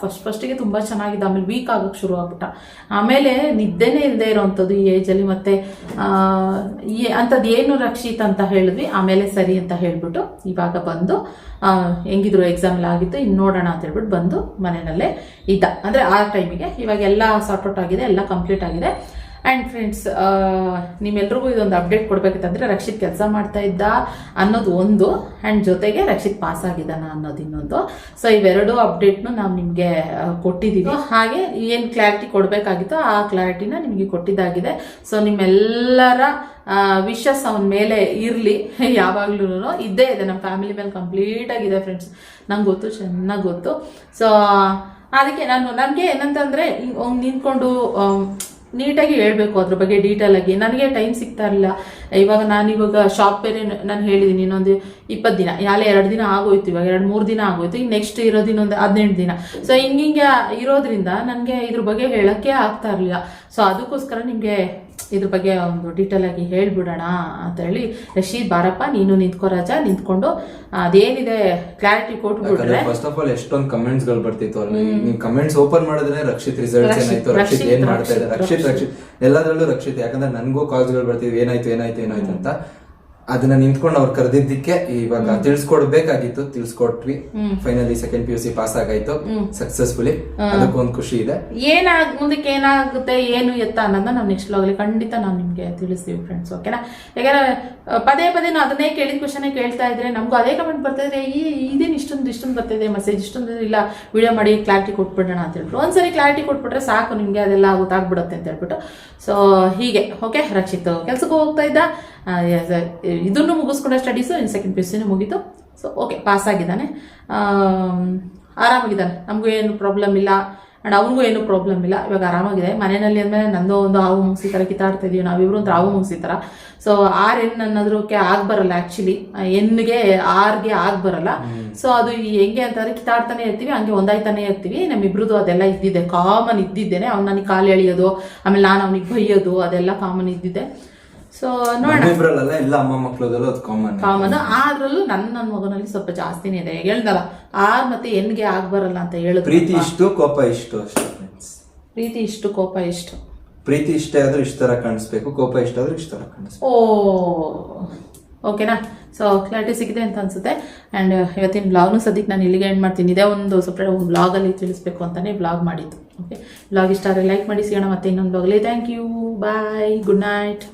ಫಸ್ಟಿಗೆ ತುಂಬಾ ಚೆನ್ನಾಗಿದ್ದ, ಆಮೇಲೆ ವೀಕ್ ಆಗಕ್ ಶುರು ಆಗ್ಬಿಟ್ಟ. ಆಮೇಲೆ ನಿದ್ದೆನೇ ಇಲ್ಲದೆ ಇರೋವಂಥದ್ದು ಈ ಏಜ್ ಅಲ್ಲಿ. ಮತ್ತೆ ಅಂತದ್ ಏನು ರಕ್ಷಿತ್ ಅಂತ ಹೇಳಿದ್ವಿ. ಆಮೇಲೆ ಸರಿ ಅಂತ ಹೇಳ್ಬಿಟ್ಟು ಇವಾಗ ಬಂದು ಹೆಂಗಿದ್ರು ಎಕ್ಸಾಮ್ ಎಲ್ಲ ಆಗಿತ್ತು, ಇನ್ನು ನೋಡೋಣ ಅಂತ ಹೇಳ್ಬಿಟ್ಟು ಬಂದು ಮನೆಯಲ್ಲೇ ಇದ್ದ. ಅಂದ್ರೆ ಆ ಟೈಮಿಗೆ ಇವಾಗ ಎಲ್ಲ ಸಾರ್ಟ್ ಔಟ್ ಆಗಿದೆ, ಎಲ್ಲ ಕಂಪ್ಲೀಟ್ ಆಗಿದೆ. ಆ್ಯಂಡ್ ಫ್ರೆಂಡ್ಸ್, ನಿಮ್ಮೆಲ್ರಿಗೂ ಇದೊಂದು ಅಪ್ಡೇಟ್ ಕೊಡ್ಬೇಕಂತಂದ್ರೆ ರಕ್ಷಿತ್ ಕೆಲಸ ಮಾಡ್ತಾ ಇದ್ದ ಅನ್ನೋದು ಒಂದು, ಆ್ಯಂಡ್ ಜೊತೆಗೆ ರಕ್ಷಿತ್ ಪಾಸ್ ಆಗಿದ್ದಾನ ಅನ್ನೋದು ಇನ್ನೊಂದು. ಸೊ ಇವೆರಡು ಅಪ್ಡೇಟ್ನು ನಾವು ನಿಮಗೆ ಕೊಟ್ಟಿದ್ದೀವಿ. ಹಾಗೆ ಏನು ಕ್ಲಾರಿಟಿ ಕೊಡಬೇಕಾಗಿತ್ತು ಆ ಕ್ಲಾರಿಟಿನ ನಿಮಗೆ ಕೊಟ್ಟಿದ್ದಾಗಿದೆ. ಸೊ ನಿಮ್ಮೆಲ್ಲರ ವಿಶಸ್ ಅವನ ಮೇಲೆ ಇರಲಿ, ಯಾವಾಗ್ಲೂ ಇದ್ದೇ ಇದೆ. ನಮ್ಮ ಫ್ಯಾಮಿಲಿ ಮೇಲೆ ಕಂಪ್ಲೀಟ್ ಆಗಿದೆ ಫ್ರೆಂಡ್ಸ್, ನಂಗೆ ಗೊತ್ತು, ಚೆನ್ನಾಗಿ ಗೊತ್ತು. ಸೊ ಅದಕ್ಕೆ ನನಗೆ ಏನಂತಂದ್ರೆ ನಿಂತ್ಕೊಂಡು ನೀಟಾಗಿ ಹೇಳ್ಬೇಕು ಅದ್ರ ಬಗ್ಗೆ ಡೀಟೇಲ್ ಆಗಿ. ನನಗೆ ಟೈಮ್ ಸಿಗ್ತಾ ಇರಲಿಲ್ಲ. ಇವಾಗ ನಾನಿವಾಗ ಶಾಪ್ ಬೇರೆ ನಾನು ಹೇಳಿದ್ದೀನಿ ಇನ್ನೊಂದು 20 ದಿನ, ಯಾಲೆ 2 ದಿನ ಆಗೋಯ್ತು, ಇವಾಗ 2-3 ದಿನ ಆಗೋಯ್ತು, ಈಗ ನೆಕ್ಸ್ಟ್ ಇರೋದು ಇನ್ನೊಂದು 18 ದಿನ. ಸೊ ಹಿಂಗೆ ಇರೋದ್ರಿಂದ ನನಗೆ ಇದ್ರ ಬಗ್ಗೆ ಹೇಳೋಕ್ಕೆ ಆಗ್ತಾ ಇರಲಿಲ್ಲ. ಸೊ ಅದಕ್ಕೋಸ್ಕರ ನಿಮಗೆ ಇದ್ರ ಬಗ್ಗೆ ಒಂದು ಡೀಟೇಲ್ ಆಗಿ ಹೇಳ್ಬಿಡೋಣ ಅಂತ ಹೇಳಿ, ರಶೀದ್ ಬಾರಪ್ಪ ನೀನು ನಿಂತ್ಕೋ ರಾಜ, ನಿಂತ್ಕೊಂಡು ಅದೇನಿದೆ ಕ್ಲಾರಿಟಿ ಕೊಟ್ಬಿಟ್ರೆ. ಫಸ್ಟ್ ಆಫ್ ಆಲ್ ಎಷ್ಟೊಂದು ಕಮೆಂಟ್ಸ್ ಗಳು ಬರ್ತಿತ್ತು ಅಲ್ಲಿ. ನೀವು ಕಮೆಂಟ್ಸ್ ಓಪನ್ ಮಾಡಿದ್ರೆ ರಕ್ಷಿತ್ ರಿಸಲ್ಟ್ಸ್ ಏನಾಯ್ತು, ರಕ್ಷಿತ್ ಏನ್ ಮಾಡ್ತಾ ಇದ್ದಾರೆ, ರಕ್ಷಿತ್ ಎಲ್ಲದರಲ್ಲೂ ರಕ್ಷಿತ್. ಯಾಕಂದ್ರೆ ನನ್ಗೂ ಕಾಲ್ಸ್ ಗಳು ಬರ್ತಿದ್ವಿ ಏನಾಯ್ತು ಅಂತ. ಅದನ್ನ ನಿಂತ್ಕೊಂಡು ಅವ್ರು ಕರೆದಿದ್ದಕ್ಕೆ ಇವಾಗ ತಿಳ್ಸ್ಕೊಡ್ಬೇಕಾಗಿತ್ತು, ತಿಳ್ಸ್ಕೊಟ್ವಿ. ಫೈನಲಿ ಸೆಕೆಂಡ್ PUC ಪಾಸ್ ಆಗಾಯ್ತು ಸಕ್ಸಸ್ಫುಲಿ. ಅದಕ್ಕೊಂದು ಖುಷಿ ಇದೆ. ಮುಂದಕ್ಕೆ ಏನಾಗುತ್ತೆ ಏನು ಎತ್ತ ಅನ್ನೋದನ್ನ ನಾವು ನೆಕ್ಸ್ಟ್ ವ್ಲಾಗಲ್ಲಿ ಖಂಡಿತ ನಾವು ನಿಮ್ಗೆ ತಿಳಿಸ್ತೀವಿ ಫ್ರೆಂಡ್ಸ್, ಓಕೆನಾ? ಯಾಕಂದ್ರೆ ಪದೇ ನಾವು ಅದನ್ನೇ ಕೇಳಿದ ಕ್ವಶನ್ ಕೇಳ್ತಾ ಇದ್ರೆ ನಮಗೂ ಅದೇ ಕಮೆಂಟ್ ಬರ್ತಾ ಇದ್ರೆ, ಇದೇನು ಇಷ್ಟೊಂದು ಬರ್ತಿದೆ ಮೆಸೇಜ್, ಇಷ್ಟೊಂದು ಇಲ್ಲ ವಿಡಿಯೋ ಮಾಡಿ ಕ್ಲಾರಿಟಿ ಕೊಟ್ಬಿಡೋಣ ಅಂತ ಹೇಳ್ಬಿಟ್ಟು. ಒಂದ್ಸರಿ ಕ್ಲಾರಿಟಿ ಕೊಟ್ಬಿಟ್ರೆ ಸಾಕು, ನಿಮ್ಗೆ ಅದೆಲ್ಲ ಗೊತ್ತಾಗ್ಬಿಡುತ್ತೆ ಅಂತ ಹೇಳ್ಬಿಟ್ಟು. ಸೊ ಹೀಗೆ ಓಕೆ, ರಕ್ಷಿತ್ ಕೆಲ್ಸಕ್ಕೆ ಹೋಗ್ತಾ ಇದ್ದ, ಇದನ್ನು ಮುಗಿಸ್ಕೊಂಡ ಸ್ಟಡೀಸು, ಇನ್ನು ಸೆಕೆಂಡ್ PUC ಮುಗೀತು. ಸೊ ಓಕೆ, ಪಾಸ್ ಆಗಿದ್ದಾನೆ, ಆರಾಮಾಗಿದ್ದಾನೆ, ನಮಗೂ ಏನು ಪ್ರಾಬ್ಲಮ್ ಇಲ್ಲ ಆ್ಯಂಡ್ ಅವ್ರಿಗೂ ಏನು ಪ್ರಾಬ್ಲಮ್ ಇಲ್ಲ. ಇವಾಗ ಆರಾಮಾಗಿದೆ. ಮನೆಯಲ್ಲಿ ಅಂದಮೇಲೆ ನಂದು ಒಂದು ಹಾವು ಮುಗಿಸಿ ಥರ ಕಿತ್ತಾಡ್ತಾ ಇದೀವಿ ನಾವಿಬ್ರು, ಒಂದು ಹಾವು ಮುಗಿಸಿ ಥರ. ಸೊ R-N ಅನ್ನೋದಕ್ಕೆ ಬರಲ್ಲ ಆ್ಯಕ್ಚುಲಿ, N-ಗೆ R-ಗೆ ಬರಲ್ಲ. ಸೊ ಅದು ಹೆಂಗೆ ಅಂತಂದ್ರೆ ಕಿತ್ತಾಡ್ತಾನೆ ಇರ್ತೀವಿ, ಹಂಗೆ ಒಂದಾಯ್ತಾನೆ ಇರ್ತೀವಿ. ನಮ್ಮಿಬ್ರದ್ದು ಅದೆಲ್ಲ ಇದ್ದಿದೆ, ಕಾಮನ್ ಇದ್ದಿದ್ದೇನೆ. ಅವ್ನು ನನಗೆ ಕಾಲು ಎಳೆಯೋದು, ಆಮೇಲೆ ನಾನು ಅವನಿಗೆ ಬೈಯೋದು, ಅದೆಲ್ಲ ಕಾಮನ್ ಇದ್ದಿದೆ. ಸೊ ನೋಡೋಣ, ಎಲ್ಲ ಅಮ್ಮ ಮಕ್ಕಳದಲ್ಲೂ ಅದು ಕಾಮನ್. ಆದ್ರಲ್ಲೂ ನನ್ನ ಮಗನಲ್ಲಿ ಸ್ವಲ್ಪ ಜಾಸ್ತಿನೇ ಇದೆ. ಹೇಳ್ದಲ್ಲ R ಮತ್ತೆ N-ಗೆ ಬರಲ್ಲ ಅಂತ ಹೇಳಿದ್ರು. ಪ್ರೀತಿ ಇಷ್ಟು, ಕೋಪ ಇಷ್ಟು ಅಷ್ಟೇ ಫ್ರೆಂಡ್ಸ್. ಪ್ರೀತಿ ಇಷ್ಟು, ಕೋಪ ಇಷ್ಟು. ಪ್ರೀತಿ ಇಷ್ಟ ಆದ್ರೂ ಇಷ್ಟ ತರ ಕಾಣಿಸ್ಬೇಕು, ಕೋಪ ಇಷ್ಟ ಆದ್ರೂ ಇಷ್ಟ ತರ ಕಾಣಿಸ್ಬೇಕು. ಓಕೆನಾ? ಸೊ ಕ್ಲಾರಿಟಿ ಸಿಗಿದೆ ಅಂತ ಅನ್ಸುತ್ತೆ. ಆ್ಯಂಡ್ ಇವತ್ತಿನ ಬ್ಲಾಗ್ನು ಸದ್ಯಕ್ಕೆ ನಾನು ಇಲ್ಲಿಗೆ ಎಂಡ್ ಮಾಡ್ತೀನಿ. ಇದೇ ಒಂದು ಸಪ್ರೇಟ್ ಬ್ಲಾಗಲ್ಲಿ ತಿಳಿಸ್ಬೇಕು ಅಂತಲೇ ಬ್ಲಾಗ್ ಮಾಡಿದ್ದು. ಓಕೆ, ಬ್ಲಾಗ್ ಇಷ್ಟ ಆದರೆ ಲೈಕ್ ಮಾಡಿ. ಸಿಗೋಣ ಮತ್ತೆ ಇನ್ನೊಂದು ಬ್ಲಾಗಲ್ಲಿ. Thank you, bye, good night.